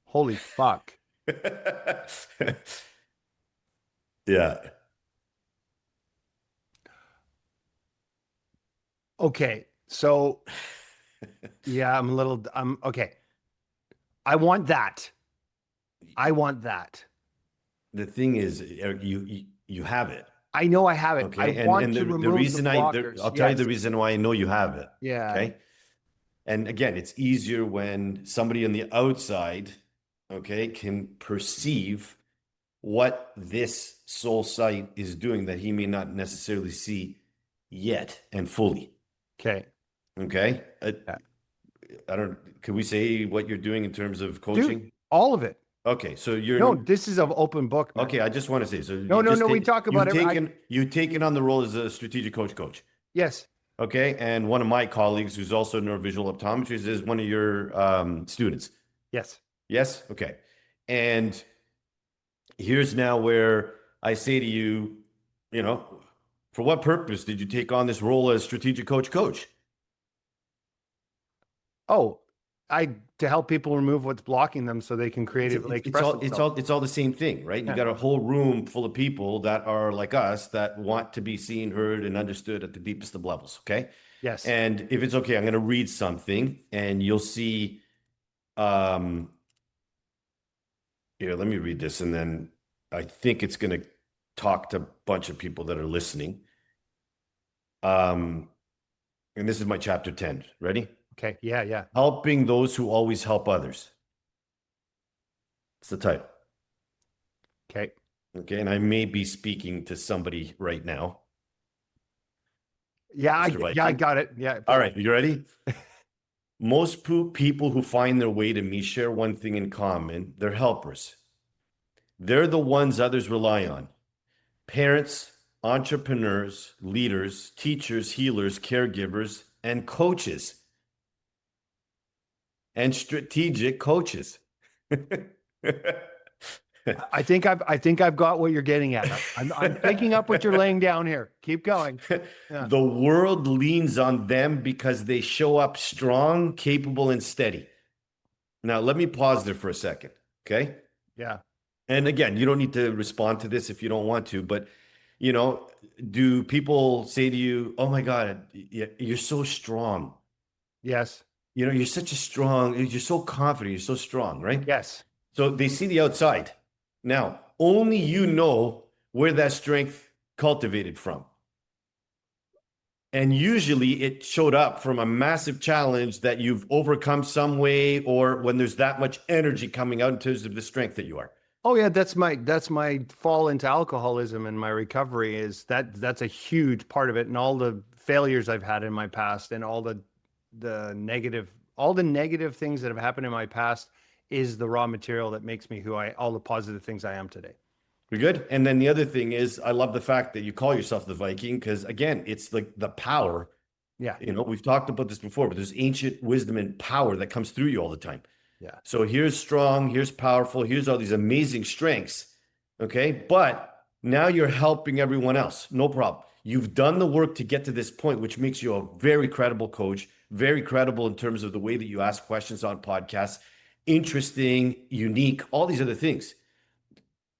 Holy fuck. Yeah. Okay. So yeah, I'm okay. I want that. The thing is, Eric, you have it. I know I have it. Okay. I want to the remove reason the blockers. I'll tell you the reason why I know you have it. Yeah. Okay. And again, it's easier when somebody on the outside, okay, can perceive what this soul sight is doing that he may not necessarily see yet and fully. Okay. Okay. Yeah. Could we say what you're doing in terms of coaching? Dude, all of it. Okay. So No, this is an open book, man. okay. I just want to say, so No, we talk about it. You've taken on the role as a strategic coach. Yes. Okay. And one of my colleagues, who's also a neurovisual optometrist, is one of your students. Yes. Yes. Okay. And here's now where I say to you, for what purpose did you take on this role as strategic coach? Oh, to help people remove what's blocking them so they can creatively express themselves. It's all the same thing, right? You got a whole room full of people that are like us that want to be seen, heard, and understood at the deepest of levels. Okay. Yes. And if it's okay, I'm going to read something and you'll see, here, let me read this. And then I think it's going to talk to a bunch of people that are listening. And this is my chapter 10. Ready? Okay. Yeah. Helping those who always help others. It's the title. Okay. Okay. And I may be speaking to somebody right now. Yeah, I got it. Yeah. All right. You ready? Most people who find their way to me share one thing in common. They're helpers. They're the ones others rely on. Parents, entrepreneurs, leaders, teachers, healers, caregivers, and coaches. And strategic coaches. I think I've got what you're getting at. I'm picking up what you're laying down here. Keep going. Yeah. The world leans on them because they show up strong, capable, and steady. Now, let me pause there for a second. Okay. Yeah. And again, you don't need to respond to this if you don't want to, but do people say to you, "Oh my God, you're so strong"? Yes. You're so confident, you're so strong, right? Yes. So they see the outside. Now, only you know where that strength cultivated from. And usually it showed up from a massive challenge that you've overcome some way, or when there's that much energy coming out in terms of the strength that you are. Oh yeah, that's my fall into alcoholism and my recovery is that's a huge part of it, and all the failures I've had in my past and all the negative things that have happened in my past is the raw material that makes me all the positive things I am today. You're good. And then the other thing is, I love the fact that you call yourself the Viking, because again, it's like the power. Yeah, We've talked about this before, but there's ancient wisdom and power that comes through you all the time. yeah. So here's strong, here's powerful, here's all these amazing strengths. Okay. But now you're helping everyone else. No problem. You've done the work to get to this point, which makes you a very credible coach, very credible in terms of the way that you ask questions on podcasts, interesting, unique, all these other things.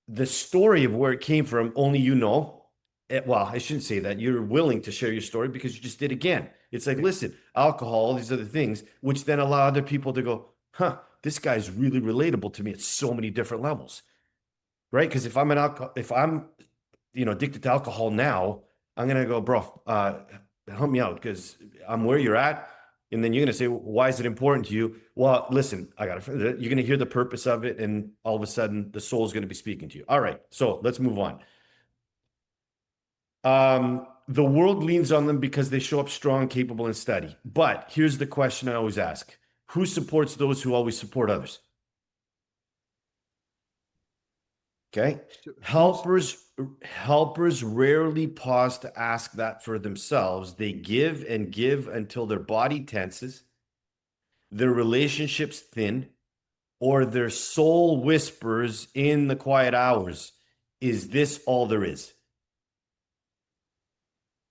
The story of where it came from, only you know. Well, I shouldn't say that. You're willing to share your story because you just did again. It's like, listen, alcohol, all these other things, which then allow other people to go, huh, this guy's really relatable to me at so many different levels, right? Because if I'm addicted to alcohol now, I'm gonna go, bro, help me out because I'm where you're at. And then you're gonna say, why is it important to you? Well, listen, you're gonna hear the purpose of it, and all of a sudden the soul is gonna be speaking to you. All right, so let's move on. The world leans on them because they show up strong, capable, and steady. But here's the question I always ask: who supports those who always support others? Okay. Helpers rarely pause to ask that for themselves. They give and give until their body tenses, their relationships thin, or their soul whispers in the quiet hours, is this all there is?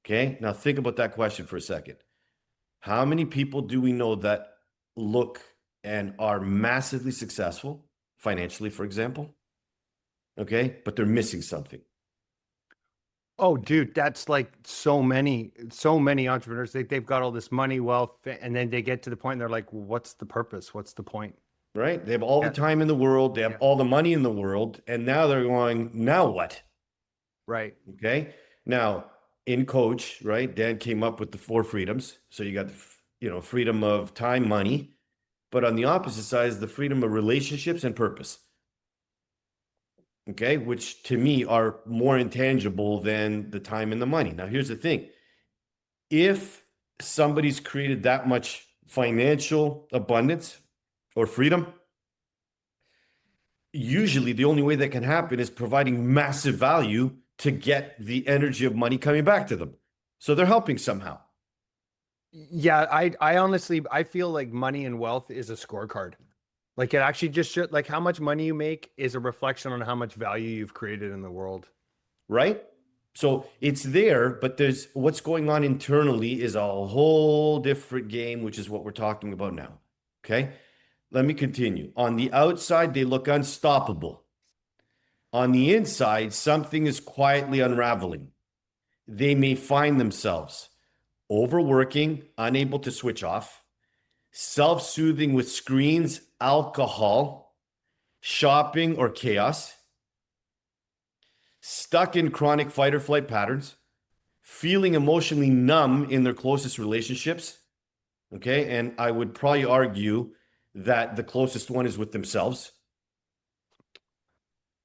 Okay. Now think about that question for a second. How many people do we know that look and are massively successful financially, for example? Okay. But they're missing something. Oh, dude, that's like so many entrepreneurs. They've got all this money, wealth, and then they get to the point and they're like, well, what's the purpose? What's the point? Right? They have all the Yeah, time in the world, they have yeah, all the money in the world, and now they're going, now what? right. Okay. Now, in coach, right? Dan came up with the four freedoms. So you got the freedom of time, money, but on the opposite side is the freedom of relationships and purpose. Okay, which to me are more intangible than the time and the money. Now, here's the thing: if somebody's created that much financial abundance or freedom, usually the only way that can happen is providing massive value to get the energy of money coming back to them. So they're helping somehow. Yeah, I honestly I feel like money and wealth is a scorecard. Like it actually just should like how much money you make is a reflection on how much value you've created in the world. Right? So it's there, but there's what's going on internally is a whole different game, which is what we're talking about now. Okay. Let me continue. On the outside, they look unstoppable. On the inside, something is quietly unraveling. They may find themselves overworking, unable to switch off, self soothing with screens, alcohol, shopping, or chaos, stuck in chronic fight or flight patterns, feeling emotionally numb in their closest relationships. Okay. And I would probably argue that the closest one is with themselves.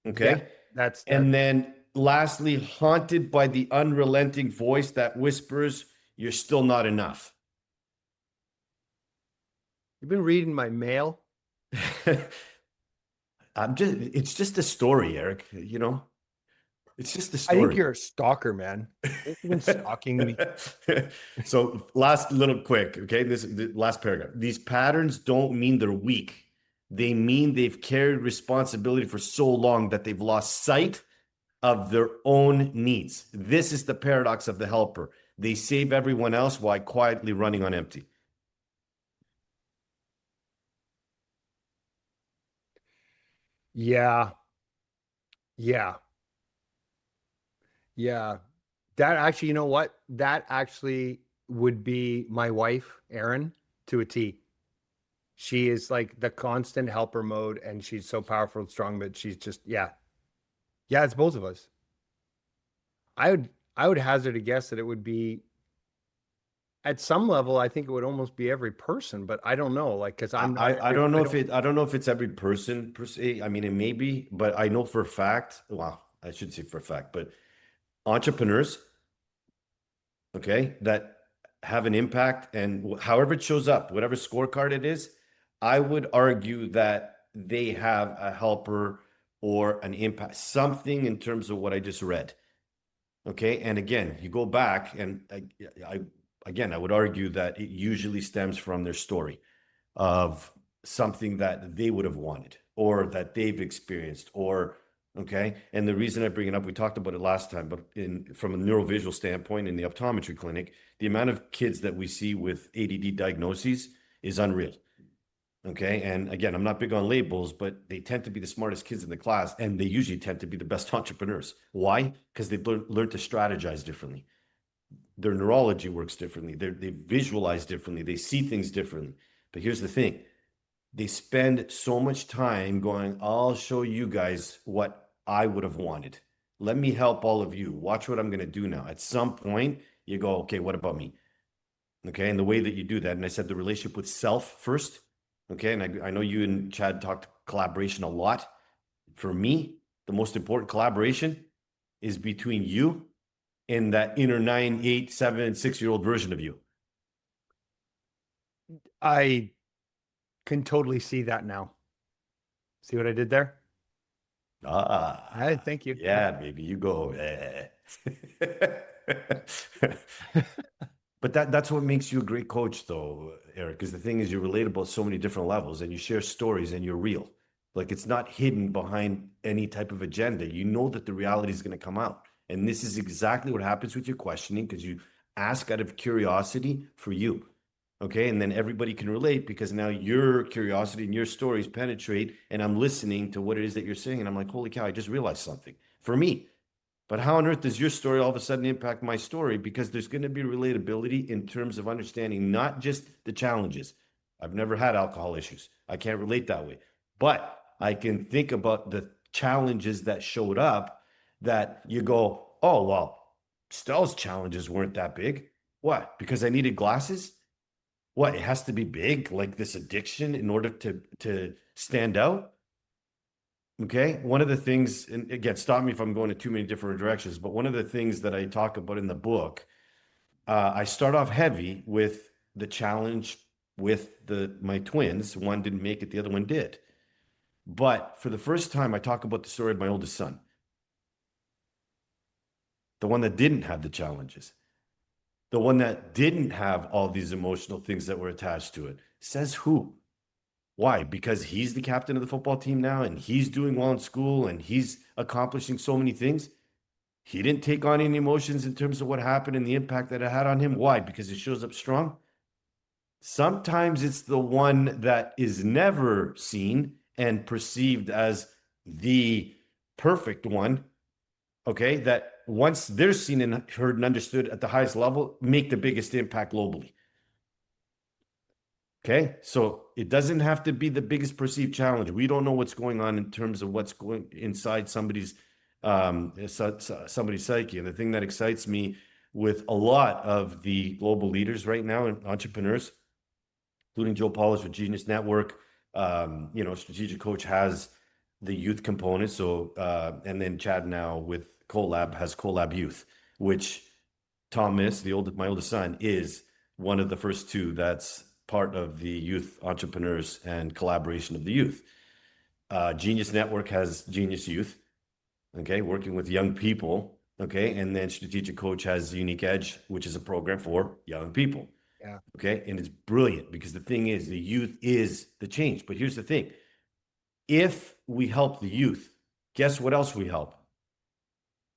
Yeah, Okay. that's that. And then lastly, haunted by the unrelenting voice that whispers, you're still not enough. You've been reading my mail. It's just a story, Eric. It's just a I think story. you're a stalker, man. You've been stalking me. So last little quick, okay? The last paragraph. These patterns don't mean they're weak. They mean they've carried responsibility for so long that they've lost sight of their own needs. This is the paradox of the helper. They save everyone else while quietly running on empty. Yeah, yeah, yeah. That actually, you know what? That actually would be my wife, Erin, to a T. She is like the constant helper mode, and she's so powerful and strong, but she's just, yeah. Yeah, it's both of us. I would I would hazard a guess that it would be at some level, I think it would almost be every person, but I don't know, like, because I'm not I every, don't know I if don't, it I don't know if it's every person per se. I mean, it may be, but I know for a fact, well, I should say for a fact, but entrepreneurs, okay, that have an impact and however it shows up, whatever scorecard it is, I would argue that they have a helper or an impact, something in terms of what I just read. Okay. And again, you go back and I again, I would argue that it usually stems from their story of something that they would have wanted or that they've experienced or okay. And the reason I bring it up, we talked about it last time, but in from a neurovisual standpoint in the optometry clinic, the amount of kids that we see with ADD diagnoses is unreal. Okay. And again, I'm not big on labels, but they tend to be the smartest kids in the class. And they usually tend to be the best entrepreneurs. Why? Because they've learned to strategize differently. Their neurology works differently. They visualize differently. They see things differently. But here's the thing, they spend so much time going, I'll show you guys what I would have wanted. Let me help all of you. Watch what I'm going to do now. At some point, you go, okay, what about me? Okay. And the way that you do that, and I said the relationship with self first. Okay. And I know you and Chad talked collaboration a lot. For me, the most important collaboration is between you and that inner 9, 8, 7, 6 year old version of you. I can totally see that now. See what I did there? Ah, Thank you. yeah, baby, you go. Eh. But that's what makes you a great coach, though, Eric, because the thing is you're relatable at so many different levels and you share stories and you're real. Like it's not hidden behind any type of agenda. You know that the reality is going to come out. And this is exactly what happens with your questioning because you ask out of curiosity for you. Okay. And then everybody can relate because now your curiosity and your stories penetrate. And I'm listening to what it is that you're saying. And I'm like, holy cow, I just realized something for me. But how on earth does your story all of a sudden impact my story? Because there's going to be relatability in terms of understanding not just the challenges. I've never had alcohol issues. I can't relate that way. But I can think about the challenges that showed up that you go, oh, well, Stel's challenges weren't that big. What? Because I needed glasses? What? It has to be big, like this addiction, in order to stand out? Okay. One of the things, and again, stop me if I'm going in too many different directions, but one of the things that I talk about in the book, I start off heavy with the challenge with my twins. One didn't make it, the other one did. But for the first time, I talk about the story of my oldest son, the one that didn't have the challenges, the one that didn't have all these emotional things that were attached to it. Says who? Why? Because he's the captain of the football team now and he's doing well in school and he's accomplishing so many things. He didn't take on any emotions in terms of what happened and the impact that it had on him. Why? Because he shows up strong. Sometimes it's the one that is never seen and perceived as the perfect one. Okay. That once they're seen and heard and understood at the highest level, make the biggest impact globally. Okay. So it doesn't have to be the biggest perceived challenge. We don't know what's going on in terms of what's going inside somebody's psyche. And the thing that excites me with a lot of the global leaders right now and entrepreneurs, including Joe Polish with Genius Network, Strategic Coach has the youth component. So, and then Chad now with Collab has Collab Youth, which Thomas, my oldest son, is one of the first two that's part of the youth entrepreneurs and collaboration of the youth. Genius Network has Genius Youth, okay, working with young people, okay, and then Strategic Coach has Unique Edge, which is a program for young people, Yeah. okay, and it's brilliant because the thing is, the youth is the change. But here's the thing: if we help the youth, guess what else we help?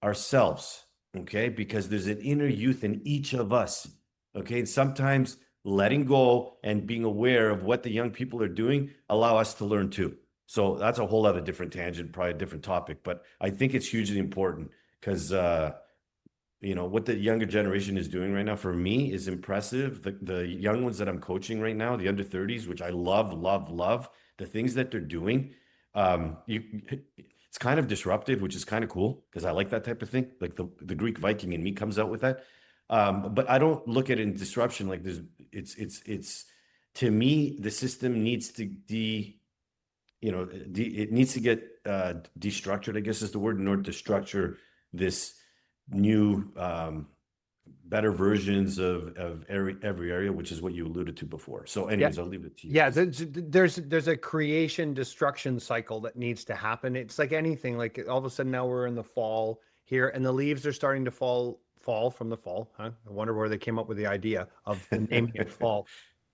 Ourselves, okay, because there's an inner youth in each of us, okay, and sometimes letting go and being aware of what the young people are doing allow us to learn too. So that's a whole other different tangent, probably a different topic, but I think it's hugely important because what the younger generation is doing right now for me is impressive. The young ones that I'm coaching right now, the under 30s, which I love, love, love, the things that they're doing. You It's kind of disruptive, which is kind of cool because I like that type of thing. Like the Greek Viking in me comes out with that. But I don't look at it in disruption. Like it's to me, the system needs to it needs to get destructured, I guess is the word, in order to structure this new better versions of every area, which is what you alluded to before. So anyways, I'll leave it to you. Yeah, there's a creation destruction cycle that needs to happen. It's like anything, like all of a sudden now we're in the fall here and the leaves are starting to fall from the fall. Huh? I wonder where they came up with the idea of naming it fall.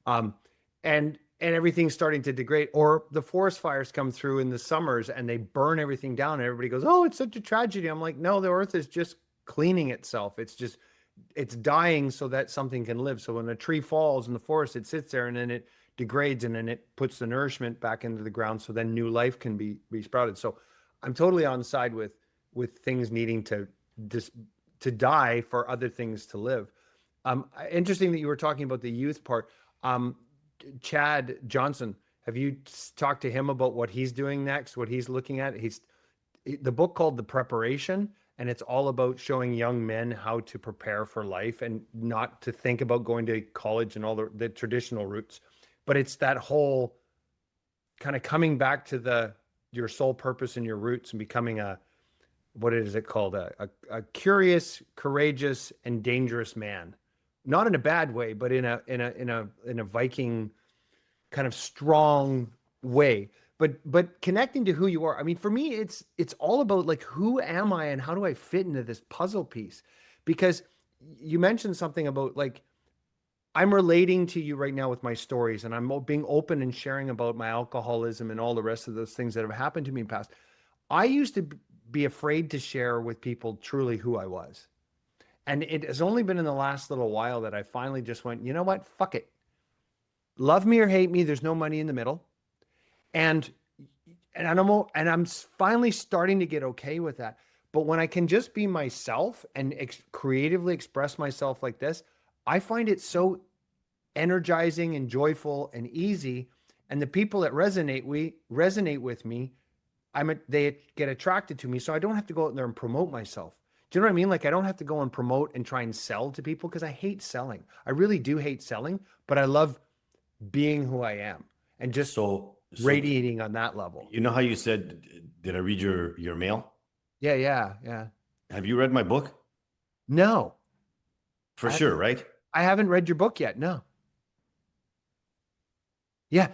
And everything's starting to degrade, or the forest fires come through in the summers and they burn everything down and everybody goes, "Oh, it's such a tragedy." I'm like, "No, the earth is just cleaning itself. It's dying so that something can live." So when a tree falls in the forest, it sits there and then it degrades and then it puts the nourishment back into the ground so then new life can be sprouted. So I'm totally on side with things needing to just to die for other things to live. Interesting that you were talking about the youth part. Chad Johnson, have you talked to him about what he's doing next, what he's looking at? He's the book called The Preparation, and it's all about showing young men how to prepare for life and not to think about going to college and all the traditional routes. But it's that whole kind of coming back to your sole purpose and your roots and becoming what is it called? A curious, courageous, and dangerous man. Not in a bad way, but in a Viking kind of strong way. But connecting to who you are. I mean, for me, it's all about like, who am I and how do I fit into this puzzle piece? Because you mentioned something about like, I'm relating to you right now with my stories, and I'm being open and sharing about my alcoholism and all the rest of those things that have happened to me in the past. I used to be afraid to share with people truly who I was. And it has only been in the last little while that I finally just went, you know what? Fuck it. Love me or hate me, there's no money in the middle. And I'm finally starting to get okay with that. But when I can just be myself and creatively express myself like this, I find it so energizing and joyful and easy. And the people that resonate with me, they get attracted to me. So I don't have to go out there and promote myself. Do you know what I mean? Like, I don't have to go and promote and try and sell to people because I hate selling. I really do hate selling, but I love being who I am and just radiating on that level. You know how you said, did I read your mail? Yeah. Have you read my book? No. For sure, right? I haven't read your book yet. No. Yeah,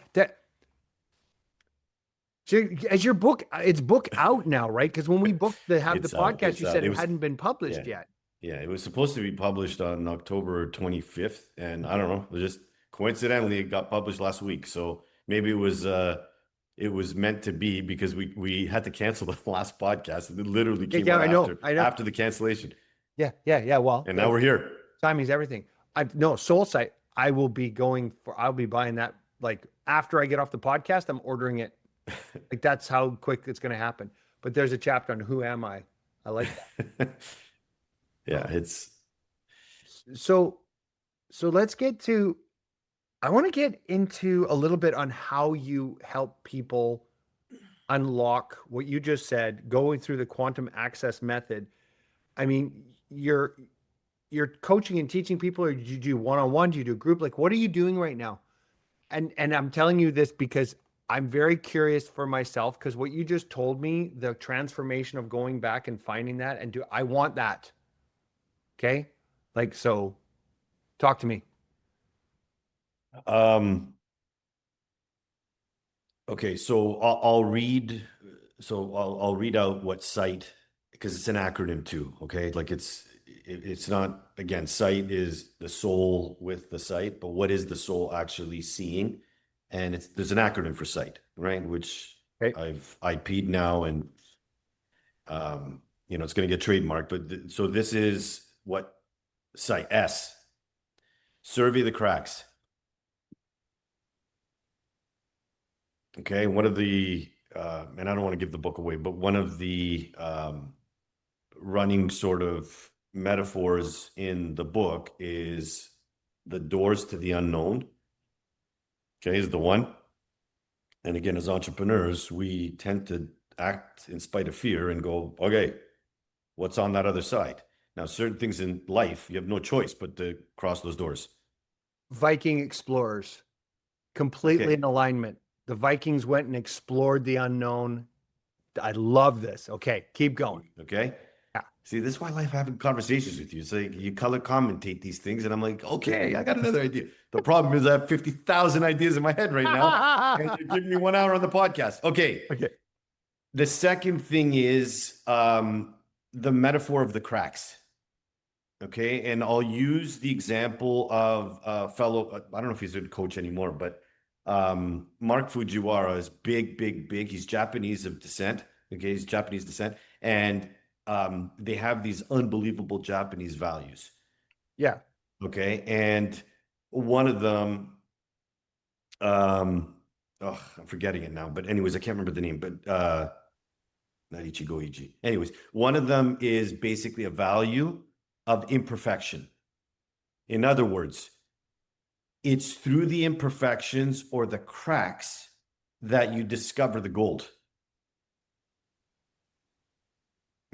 as your book, it's book out now, right? Because when we booked the podcast, you said it hadn't been published yet. Yeah, it was supposed to be published on October 25th, and I don't know, just coincidentally it got published last week. So maybe it was meant to be, because we had to cancel the last podcast. It literally came out after the cancellation. Yeah. Well, and now we're here. Timing's everything. Soulsight. I'll be buying that like after I get off the podcast. I'm ordering it. Like, that's how quick it's going to happen. But there's a chapter on who am I. I like that. Yeah, it's so let's I want to get into a little bit on how you help people unlock what you just said, going through the quantum access method. I mean, you're coaching and teaching people, or do you do one-on-one? Do you do group? Like, what are you doing right now? And I'm telling you this because I'm very curious for myself, because what you just told me, the transformation of going back and finding that, and I want that. Okay. Like, so talk to me. Okay. So I'll read out what sight, because it's an acronym too. Okay. Like it's not, again, sight is the soul with the sight, but what is the soul actually seeing? And there's an acronym for sight, right? Which I've IP'd now, and it's going to get trademarked. But so this is what sight. S. Survey the cracks. Okay, one of the and I don't want to give the book away, but one of the running sort of metaphors in the book is the doors to the unknown. Okay, is the one. And again, as entrepreneurs, we tend to act in spite of fear and go, okay, what's on that other side? Now, certain things in life, you have no choice but to cross those doors. Viking explorers, completely Okay. in alignment. The Vikings went and explored the unknown. I love this. Okay, keep going. Okay. Yeah. See, this is why I like having conversations with you. So you color commentate these things, and I'm like, okay, I got another idea. The problem is I have 50,000 ideas in my head right now, and you're giving me 1 hour on the podcast. Okay. Okay. The second thing is the metaphor of the cracks. Okay. And I'll use the example of a fellow, I don't know if he's a coach anymore, but Mark Fujiwara is big, big, big. He's Japanese of descent. Okay. He's Japanese descent. And they have these unbelievable Japanese values. Yeah. Okay. And one of them, I'm forgetting it now, but anyways, I can't remember the name, but not Ichigo Iji. Anyways, one of them is basically a value of imperfection. In other words, it's through the imperfections or the cracks that you discover the gold.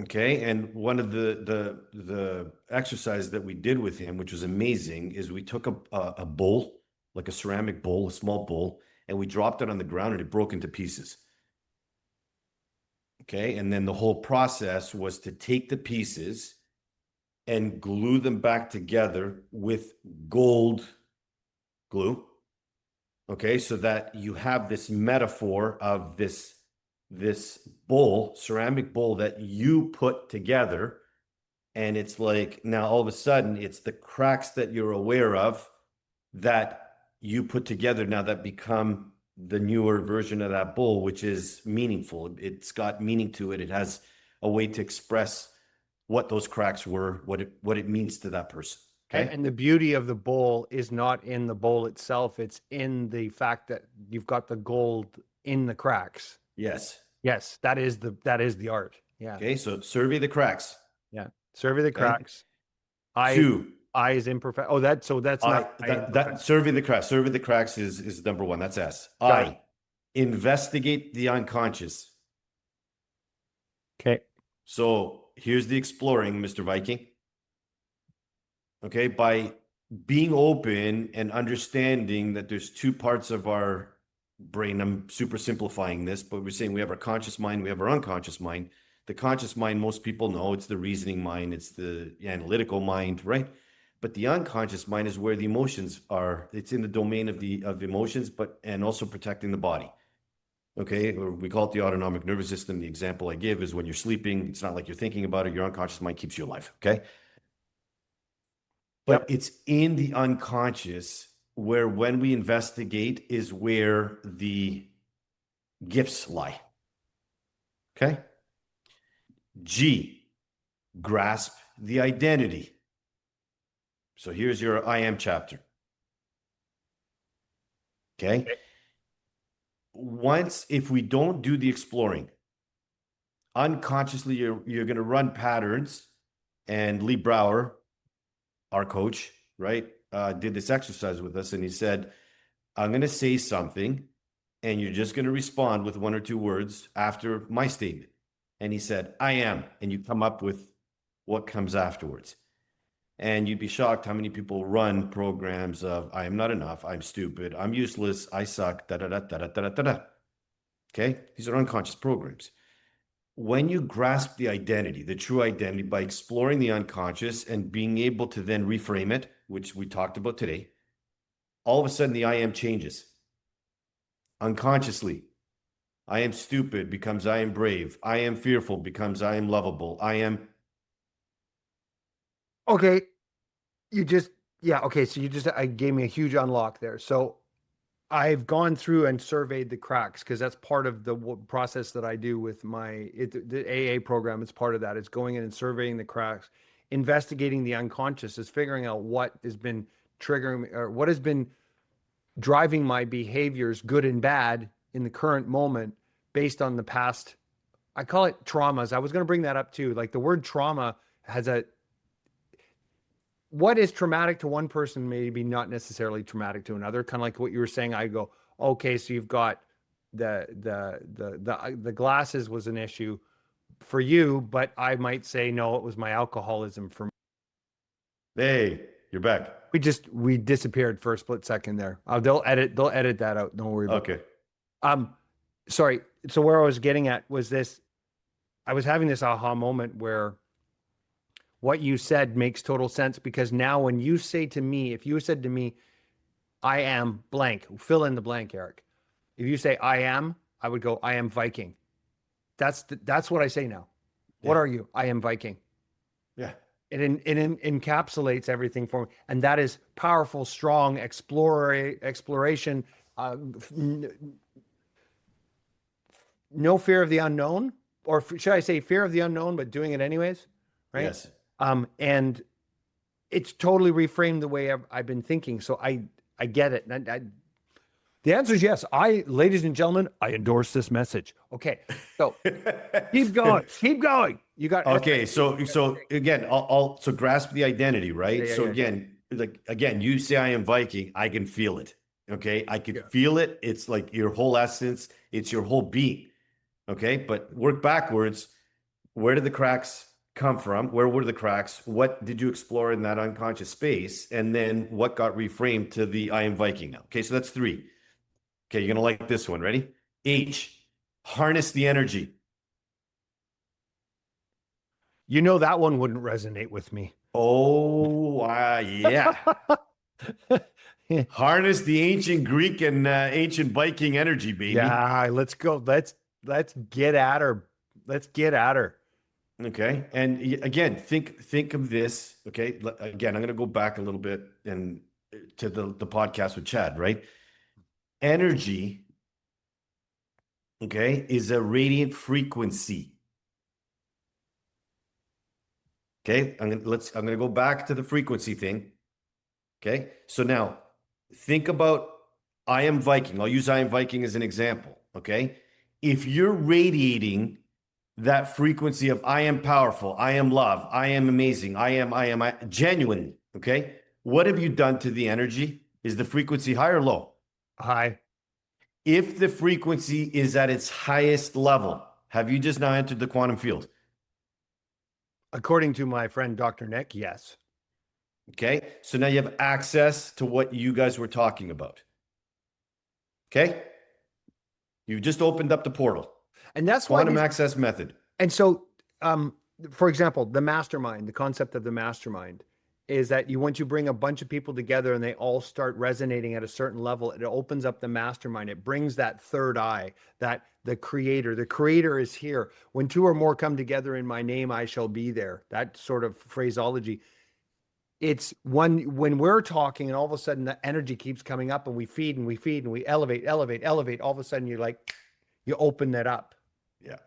Okay, and one of the exercises that we did with him, which was amazing, is we took a bowl, like a ceramic bowl, a small bowl, and we dropped it on the ground and it broke into pieces. Okay, and then the whole process was to take the pieces and glue them back together with gold glue. Okay, so that you have this metaphor of this bowl, ceramic bowl that you put together. And it's like now all of a sudden it's the cracks that you're aware of that you put together now that become the newer version of that bowl, which is meaningful. It's got meaning to it. It has a way to express what those cracks were, what it means to that person. Okay. And the beauty of the bowl is not in the bowl itself. It's in the fact that you've got the gold in the cracks. Yes. Yes, that is the art. Yeah. Okay. So survey the cracks. Yeah. Survey the cracks. Two. I is imperfect. Oh, that's not that survey the cracks. Survey the cracks is number one. That's S. Got Investigate the unconscious. Okay. So here's the exploring, Mr. Viking. Okay, by being open and understanding that there's two parts of our brain. I'm super simplifying this, but we're saying we have our conscious mind, we have our unconscious mind. The conscious mind, most people know, it's the reasoning mind, it's the analytical mind, right? But the unconscious mind is where the emotions are. It's in the domain of emotions, and also protecting the body. Okay, or we call it the autonomic nervous system. The example I give is when you're sleeping, it's not like you're thinking about it. Your unconscious mind keeps you alive. Okay. But it's in the unconscious where, when we investigate, is where the gifts lie. Okay. G, grasp the identity. So here's your I am chapter. Okay. If we don't do the exploring, unconsciously, you're going to run patterns. And Lee Brower, our coach, right, did this exercise with us, and he said, I'm going to say something, and you're just going to respond with one or two words after my statement. And he said, I am, and you come up with what comes afterwards. And you'd be shocked how many people run programs of I am not enough, I'm stupid, I'm useless, I suck, da-da-da-da-da-da-da-da. Okay? These are unconscious programs. When you grasp the identity, the true identity, by exploring the unconscious and being able to then reframe it, which we talked about today, all of a sudden the I am changes. Unconsciously, I am stupid becomes I am brave. I am fearful becomes I am lovable. I am. Okay. Okay. So I gave me a huge unlock there. So I've gone through and surveyed the cracks because that's part of the process that I do with the AA program. It's part of that. It's going in and surveying the cracks, investigating the unconscious, is figuring out what has been triggering me, or what has been driving my behaviors, good and bad, in the current moment based on the past. I call it traumas. I was going to bring that up too. Like, the word trauma has what is traumatic to one person may be not necessarily traumatic to another. Kind of like what you were saying. I go, okay, so you've got the glasses was an issue for you, but I might say no, it was my alcoholism for me. Hey, you're back. We disappeared for a split second there. They'll edit that out. Don't worry about it. Okay. Sorry. So where I was getting at was this. I was having this aha moment where what you said makes total sense, because now when you say to me, if you said to me, I am blank, fill in the blank, Eric. If you say I am, I would go, I am Viking. That's what I say now. What Yeah. are you? I am Viking. Yeah. It encapsulates everything for me. And that is powerful, strong exploration. No fear of the unknown, or should I say fear of the unknown, but doing it anyways, right? Yes. And it's totally reframed the way I've been thinking. So I get it. The answer is yes. Ladies and gentlemen, I endorse this message. Okay, so keep going. You got Okay. So again, so grasp the identity, right? Yeah, So yeah. again, you say I am Viking, I can feel it. Okay, I can feel it. It's like your whole essence. It's your whole being. Okay, but work backwards. Where did the cracks come from? Where were the cracks? What did you explore in that unconscious space? And then what got reframed to the I am Viking now? Okay, so that's 3. Okay, you're going to like this one. Ready? H, harness the energy. You know that one wouldn't resonate with me. Oh, yeah. Harness the ancient Greek and ancient Viking energy, baby. Yeah, let's go. Let's get at her. Let's get at her. Okay. And again, think of this. Okay. Again, I'm going to go back a little bit and to the podcast with Chad, right? Energy, okay, is a radiant frequency. Okay. I'm going to go back to the frequency thing. Okay. So now think about I am Viking. I'll use I am Viking as an example. Okay. If you're radiating that frequency of I am powerful, I am love, I am amazing, I am genuine. Okay. What have you done to the energy? Is the frequency high or low? Hi. If the frequency is at its highest level, have you just now entered the quantum field? According to my friend Dr. Nick, yes. Okay. So now you have access to what you guys were talking about. Okay. You've just opened up the portal. And that's quantum access method. And so, for example, the mastermind, the concept of the mastermind is that once you bring a bunch of people together and they all start resonating at a certain level, it opens up the mastermind. It brings that third eye, that the creator is here. When 2 or more come together in my name, I shall be there. That sort of phraseology. It's when we're talking and all of a sudden the energy keeps coming up and we feed and we elevate. All of a sudden you open that up. Yeah.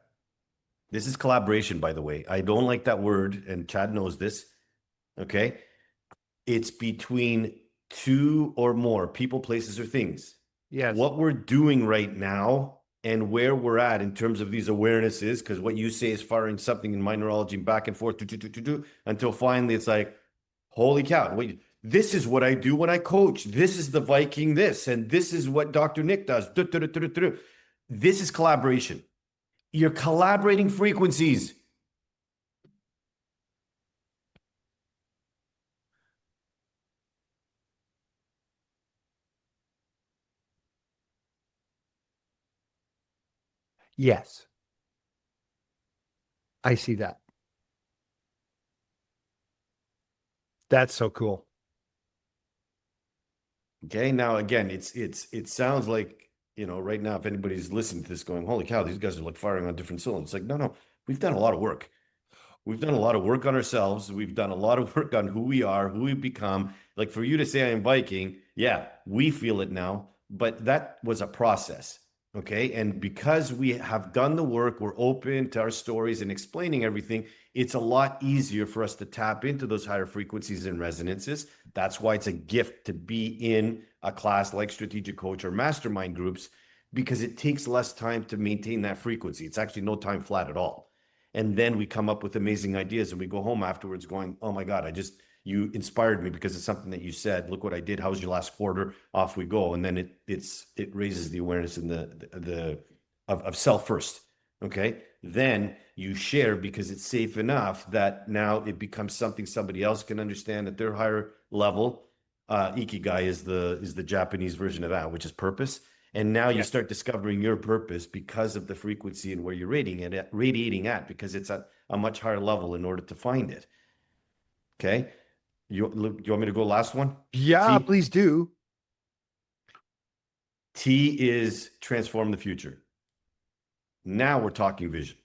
This is collaboration, by the way. I don't like that word, and Chad knows this. Okay. It's between 2 or more people, places, or things. Yes. What we're doing right now and where we're at in terms of these awarenesses, because what you say is firing something in my neurology back and forth until finally it's like, holy cow, wait, this is what I do when I coach. This is the Viking this, and this is what Dr. Nick does. This is collaboration. You're collaborating frequencies. Yes. I see that. That's so cool. Okay. Now, again, it sounds like, right now, if anybody's listening to this going, holy cow, these guys are like firing on different cylinders. It's like, no, we've done a lot of work. We've done a lot of work on ourselves. We've done a lot of work on who we are, who we've become. Like for you to say I am Viking, yeah, we feel it now, but that was a process. Okay. And because we have done the work, we're open to our stories and explaining everything. It's a lot easier for us to tap into those higher frequencies and resonances. That's why it's a gift to be in a class like Strategic Coach or Mastermind groups, because it takes less time to maintain that frequency. It's actually no time flat at all. And then we come up with amazing ideas and we go home afterwards going, oh my God, you inspired me because it's something that you said. Look what I did. How was your last quarter? Off we go. And then it raises the awareness in of self first. Okay. Then you share because it's safe enough that now it becomes something somebody else can understand at their higher level. Ikigai is the Japanese version of that, which is purpose. And now you start discovering your purpose because of the frequency and where you're radiating at, because it's at a much higher level in order to find it. Okay. You want me to go last one? Yeah, please do. T is transform the future. Now we're talking vision.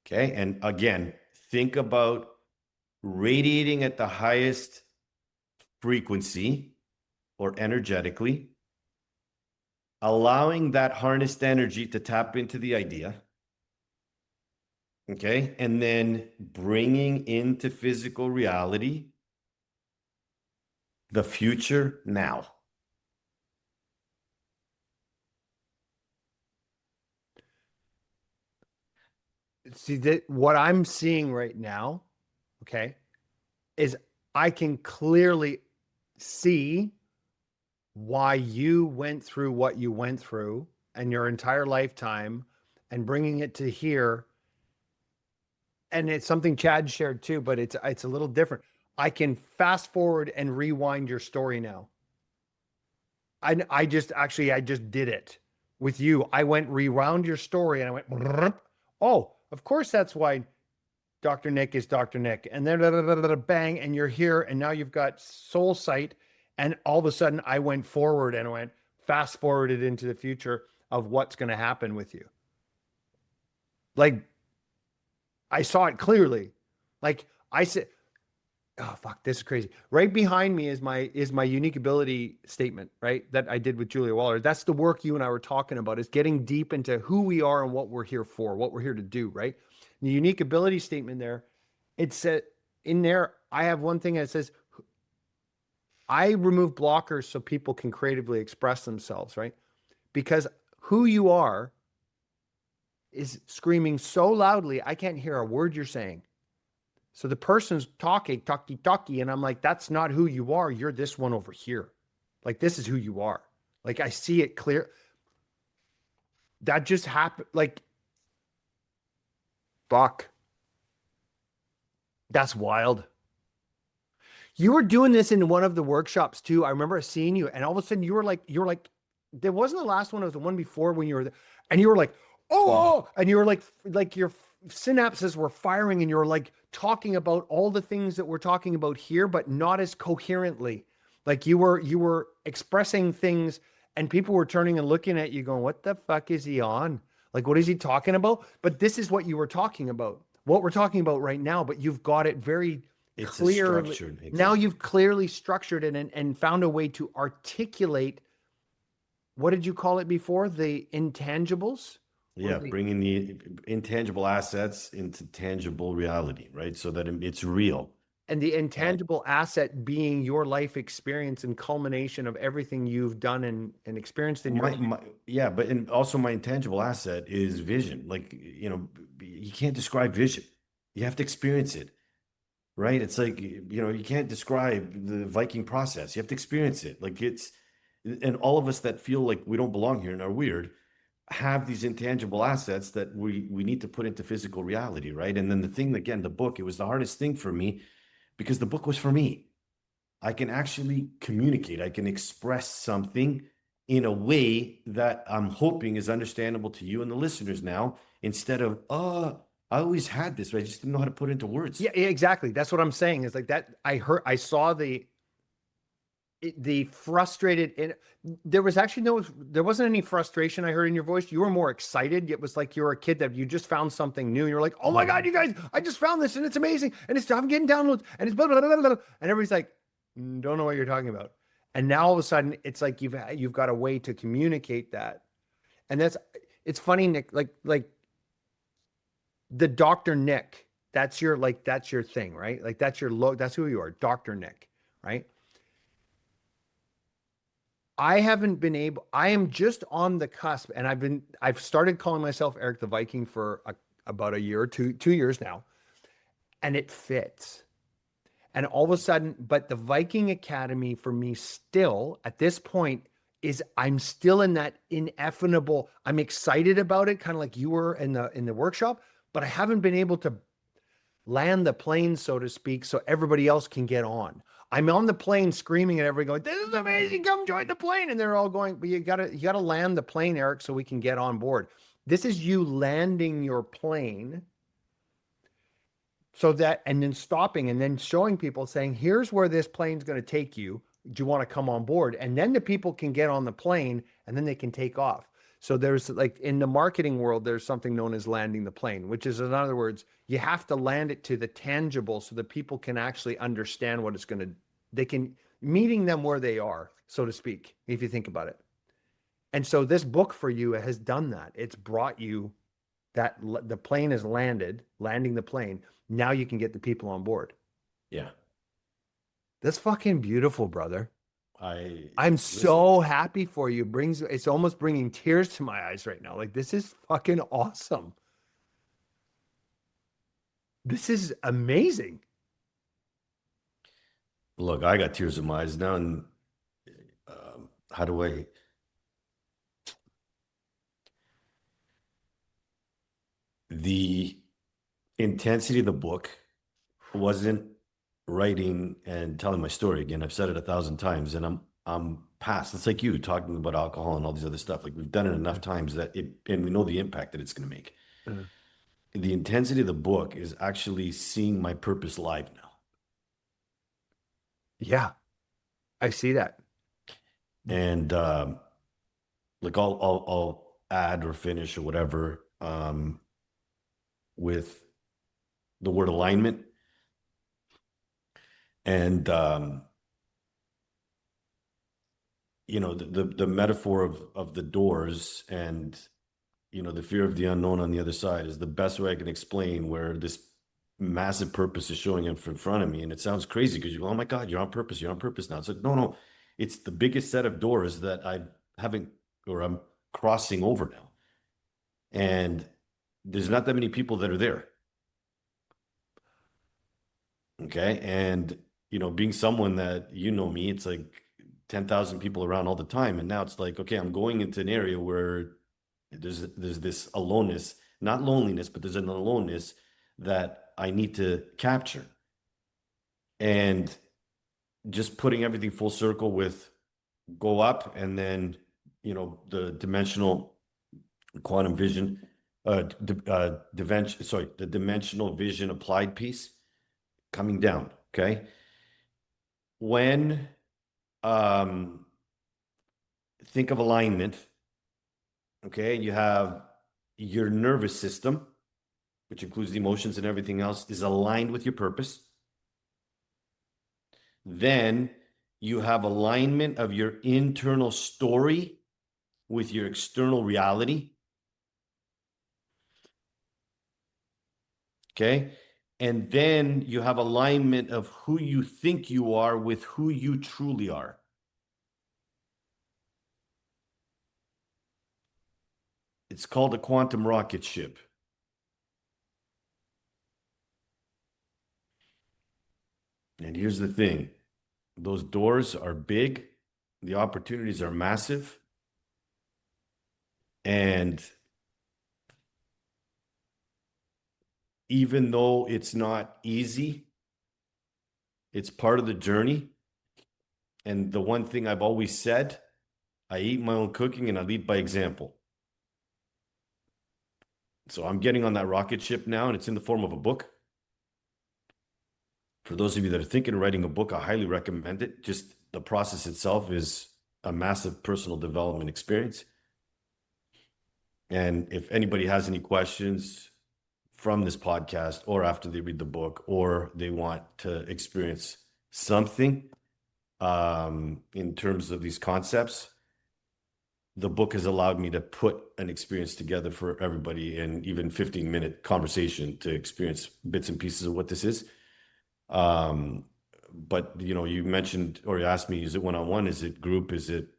Okay. And again, think about radiating at the highest frequency or energetically, allowing that harnessed energy to tap into the idea. Okay. And then bringing into physical reality the future now. See that what I'm seeing right now, okay, is I can clearly see why you went through what you went through and your entire lifetime and bringing it to here. And it's something Chad shared too, but it's a little different. I can fast forward and rewind your story now. I just did it with you. I went rewound your story and I went, oh, of course that's why Dr. Nick is Dr. Nick. And then bang, and you're here, and now you've got soul sight. And all of a sudden I went forward and went fast forwarded into the future of what's going to happen with you. Like I saw it clearly. Like I said, oh fuck, this is crazy. Right behind me is my unique ability statement, right? That I did with Julia Waller. That's the work you and I were talking about, is getting deep into who we are and what we're here for, what we're here to do, right? The unique ability statement there, it said in there, I have one thing that says, I remove blockers so people can creatively express themselves, right? Because who you are is screaming so loudly, I can't hear a word you're saying. So the person's talking, and I'm like, that's not who you are. You're this one over here. Like, this is who you are. Like, I see it clear. That just happened. Like, fuck. That's wild. You were doing this in one of the workshops too. I remember seeing you, and all of a sudden you were like, there wasn't the last one, it was the one before when you were there, and you were like, oh, and you were like your synapses were firing, and you were like talking about all the things that we're talking about here, but not as coherently. Like you were expressing things, and people were turning and looking at you going, what the fuck is he on? Like, what is he talking about? But this is what you were talking about, what we're talking about right now, but you've got it very clearly. Exactly. Now you've clearly structured it and found a way to articulate. What did you call it before? The intangibles? Yeah, bringing the intangible assets into tangible reality, right? So that it's real. And the intangible asset being your life experience and culmination of everything you've done and experienced in your life. Yeah, but and also my intangible asset is vision. Like, you can't describe vision. You have to experience it, right? It's like, you can't describe the Viking process. You have to experience it. Like and all of us that feel like we don't belong here and are weird have these intangible assets that we need to put into physical reality, right? And then the thing, again, the book, it was the hardest thing for me because the book was for me. I can actually communicate. I can express something in a way that I'm hoping is understandable to you and the listeners now, instead of, I always had this, but I just didn't know how to put it into words. Yeah, exactly. That's what I'm saying. Is like that. I saw the frustrated, and there wasn't any frustration I heard in your voice. You were more excited. It was like you were a kid that you just found something new. You're like, oh my God, you guys, I just found this and it's amazing. And I'm getting downloads and it's blah, blah, blah, blah, blah. And everybody's like, don't know what you're talking about. And now all of a sudden it's like, you've got a way to communicate that. And it's funny, Nick, like the Dr. Nick, that's your thing, right? Like that's your that's who you are, Dr. Nick, right? I haven't been able, I am just on the cusp, and I've started calling myself Eric the Viking for about a year or 2 years now, and it fits. And all of a sudden, but the Viking Academy for me still at this point is I'm still in that ineffable, I'm excited about it, kind of like you were in the workshop, but I haven't been able to land the plane, so to speak, so everybody else can get on. I'm on the plane screaming at everybody going, "This is amazing, come join the plane." And they're all going, "But you gotta land the plane, Eric, so we can get on board." This is you landing your plane so that, and then stopping and then showing people saying, "Here's where this plane's going to take you. Do you want to come on board?" And then the people can get on the plane and then they can take off. So there's like in the marketing world, there's something known as landing the plane, which is, in other words, you have to land it to the tangible so that people can actually understand what it's going to, they can, meeting them where they are, so to speak, if you think about it. And so this book for you has done that. It's brought you that the plane is landing the plane. Now you can get the people on board. Yeah. That's fucking beautiful, brother. I I'm listen. so happy for you. It's almost bringing tears to my eyes right now. Like, this is fucking awesome. This is amazing. Look, I got tears in my eyes now, and how do I? The intensity of the book wasn't writing and telling my story again. I've said it 1,000 times, and I'm past. It's like you talking about alcohol and all these other stuff. Like, we've done it enough times that and we know the impact that it's going to make. The intensity of the book is actually seeing my purpose live now. Yeah, I see that. And like I'll add or finish or whatever with the word alignment. And the metaphor of the doors and the fear of the unknown on the other side is the best way I can explain where this massive purpose is showing up in front of me. And it sounds crazy because you go, "Oh my God, you're on purpose. You're on purpose now." It's like, no, it's the biggest set of doors that I haven't, or I'm crossing over now. And there's not that many people that are there. Okay. And, being someone that, me, it's like 10,000 people around all the time. And now it's like, okay, I'm going into an area where there's this aloneness, not loneliness, but there's an aloneness that I need to capture. And just putting everything full circle with go up, and then, the dimensional quantum vision, the dimensional vision applied piece coming down. Okay. When, think of alignment. Okay. You have your nervous system, which includes the emotions and everything else, is aligned with your purpose. Then you have alignment of your internal story with your external reality. Okay. And then you have alignment of who you think you are with who you truly are. It's called a quantum rocket ship. And here's the thing. Those doors are big. The opportunities are massive. And even though it's not easy, it's part of the journey. And the one thing I've always said, I eat my own cooking and I lead by example. So I'm getting on that rocket ship now, and it's in the form of a book. For those of you that are thinking of writing a book, I highly recommend it. Just the process itself is a massive personal development experience. And if anybody has any questions from this podcast, or after they read the book, or they want to experience something in terms of these concepts, the book has allowed me to put an experience together for everybody in even 15-minute conversation to experience bits and pieces of what this is. But you mentioned, or you asked me, is it one-on-one? Is it group? Is it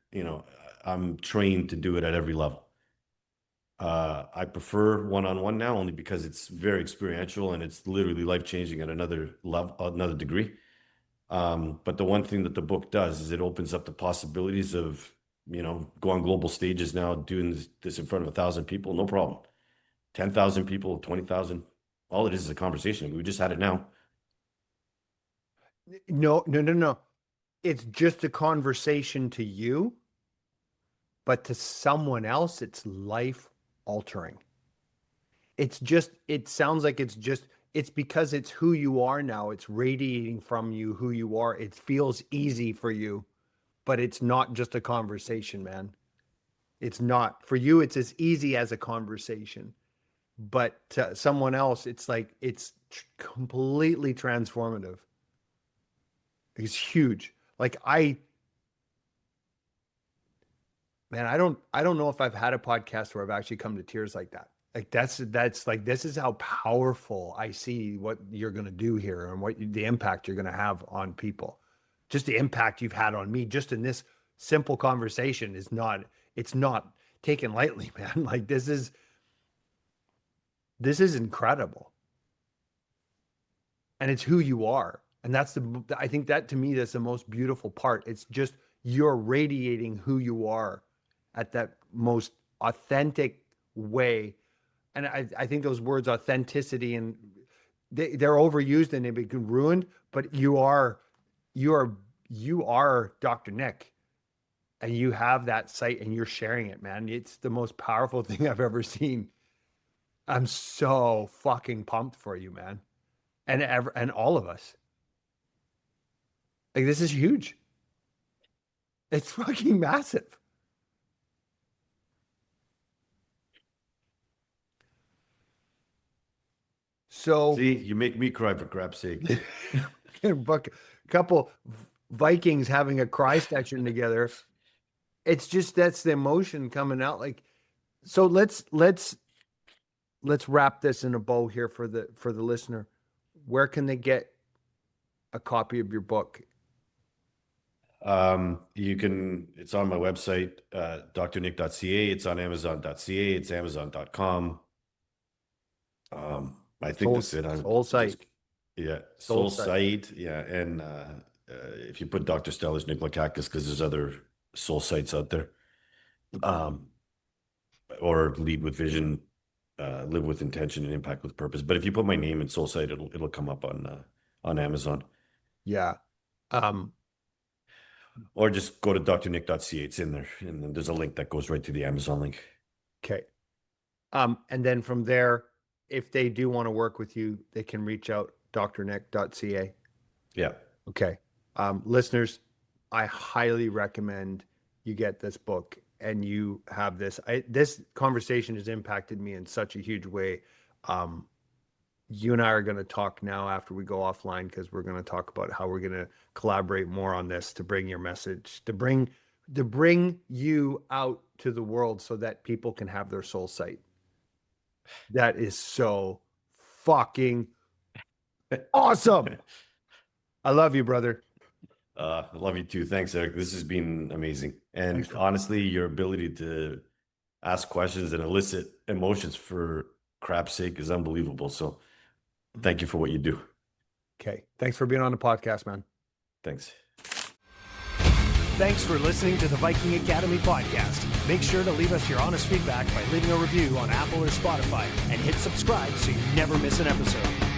I'm trained to do it at every level. I prefer one-on-one now only because it's very experiential and it's literally life-changing at another level, another degree. But the one thing that the book does is it opens up the possibilities of, go on global stages now, doing this in front of 1,000 people, no problem. 10,000 people, 20,000, all it is a conversation. We just had it now. No. It's just a conversation to you, but to someone else, it's life altering. It sounds like it's because it's who you are now. It's radiating from you who you are. It feels easy for you, but it's not just a conversation, man. It's not. For you, it's as easy as a conversation. But to someone else, it's like it's completely transformative. It's huge. Like man, I don't know if I've had a podcast where I've actually come to tears like that. Like that's like, this is how powerful I see what you're going to do here and the impact you're going to have on people. Just the impact you've had on me just in this simple conversation it's not taken lightly, man. Like this is incredible. And it's who you are. And I think that to me, that's the most beautiful part. It's just, you're radiating who you are at that most authentic way. And I think those words authenticity, and they're overused and they become ruined, but you are Dr. Nick, and you have that sight and you're sharing it, man. It's the most powerful thing I've ever seen. I'm so fucking pumped for you, man. And all of us. Like, this is huge. It's fucking massive. So See, you make me cry, for crap's sake. a couple Vikings having a cry session together. It's just, that's the emotion coming out. Like, so let's wrap this in a bow here for the listener. Where can they get a copy of your book? It's on my website, drnick.ca. It's on amazon.ca. It's amazon.com. I think that's it. Soul Site. Yeah. Soul Site. Yeah. And, if you put Dr. Stel Nikolakakis, because there's other soul sites out there, or Lead with Vision, Live with Intention and Impact with Purpose. But if you put my name in Soul Site, it'll come up on Amazon. Yeah. Or just go to drnick.ca. It's in there. And then there's a link that goes right to the Amazon link. Okay. And then from there, if they do want to work with you, they can reach out, drnick.ca. Yeah. Okay. Listeners, I highly recommend you get this book and you have this. This conversation has impacted me in such a huge way. You and I are going to talk now after we go offline, because we're going to talk about how we're going to collaborate more on this to bring your message, to bring you out to the world so that people can have their soul sight. That is so fucking awesome. I love you, brother. I love you too. Thanks, Eric. This has been amazing. And honestly, your ability to ask questions and elicit emotions, for crap's sake, is unbelievable. So thank you for what you do. Okay. Thanks for being on the podcast, man. Thanks. Thanks for listening to the Viking Academy podcast. Make sure to leave us your honest feedback by leaving a review on Apple or Spotify, and hit subscribe so you never miss an episode.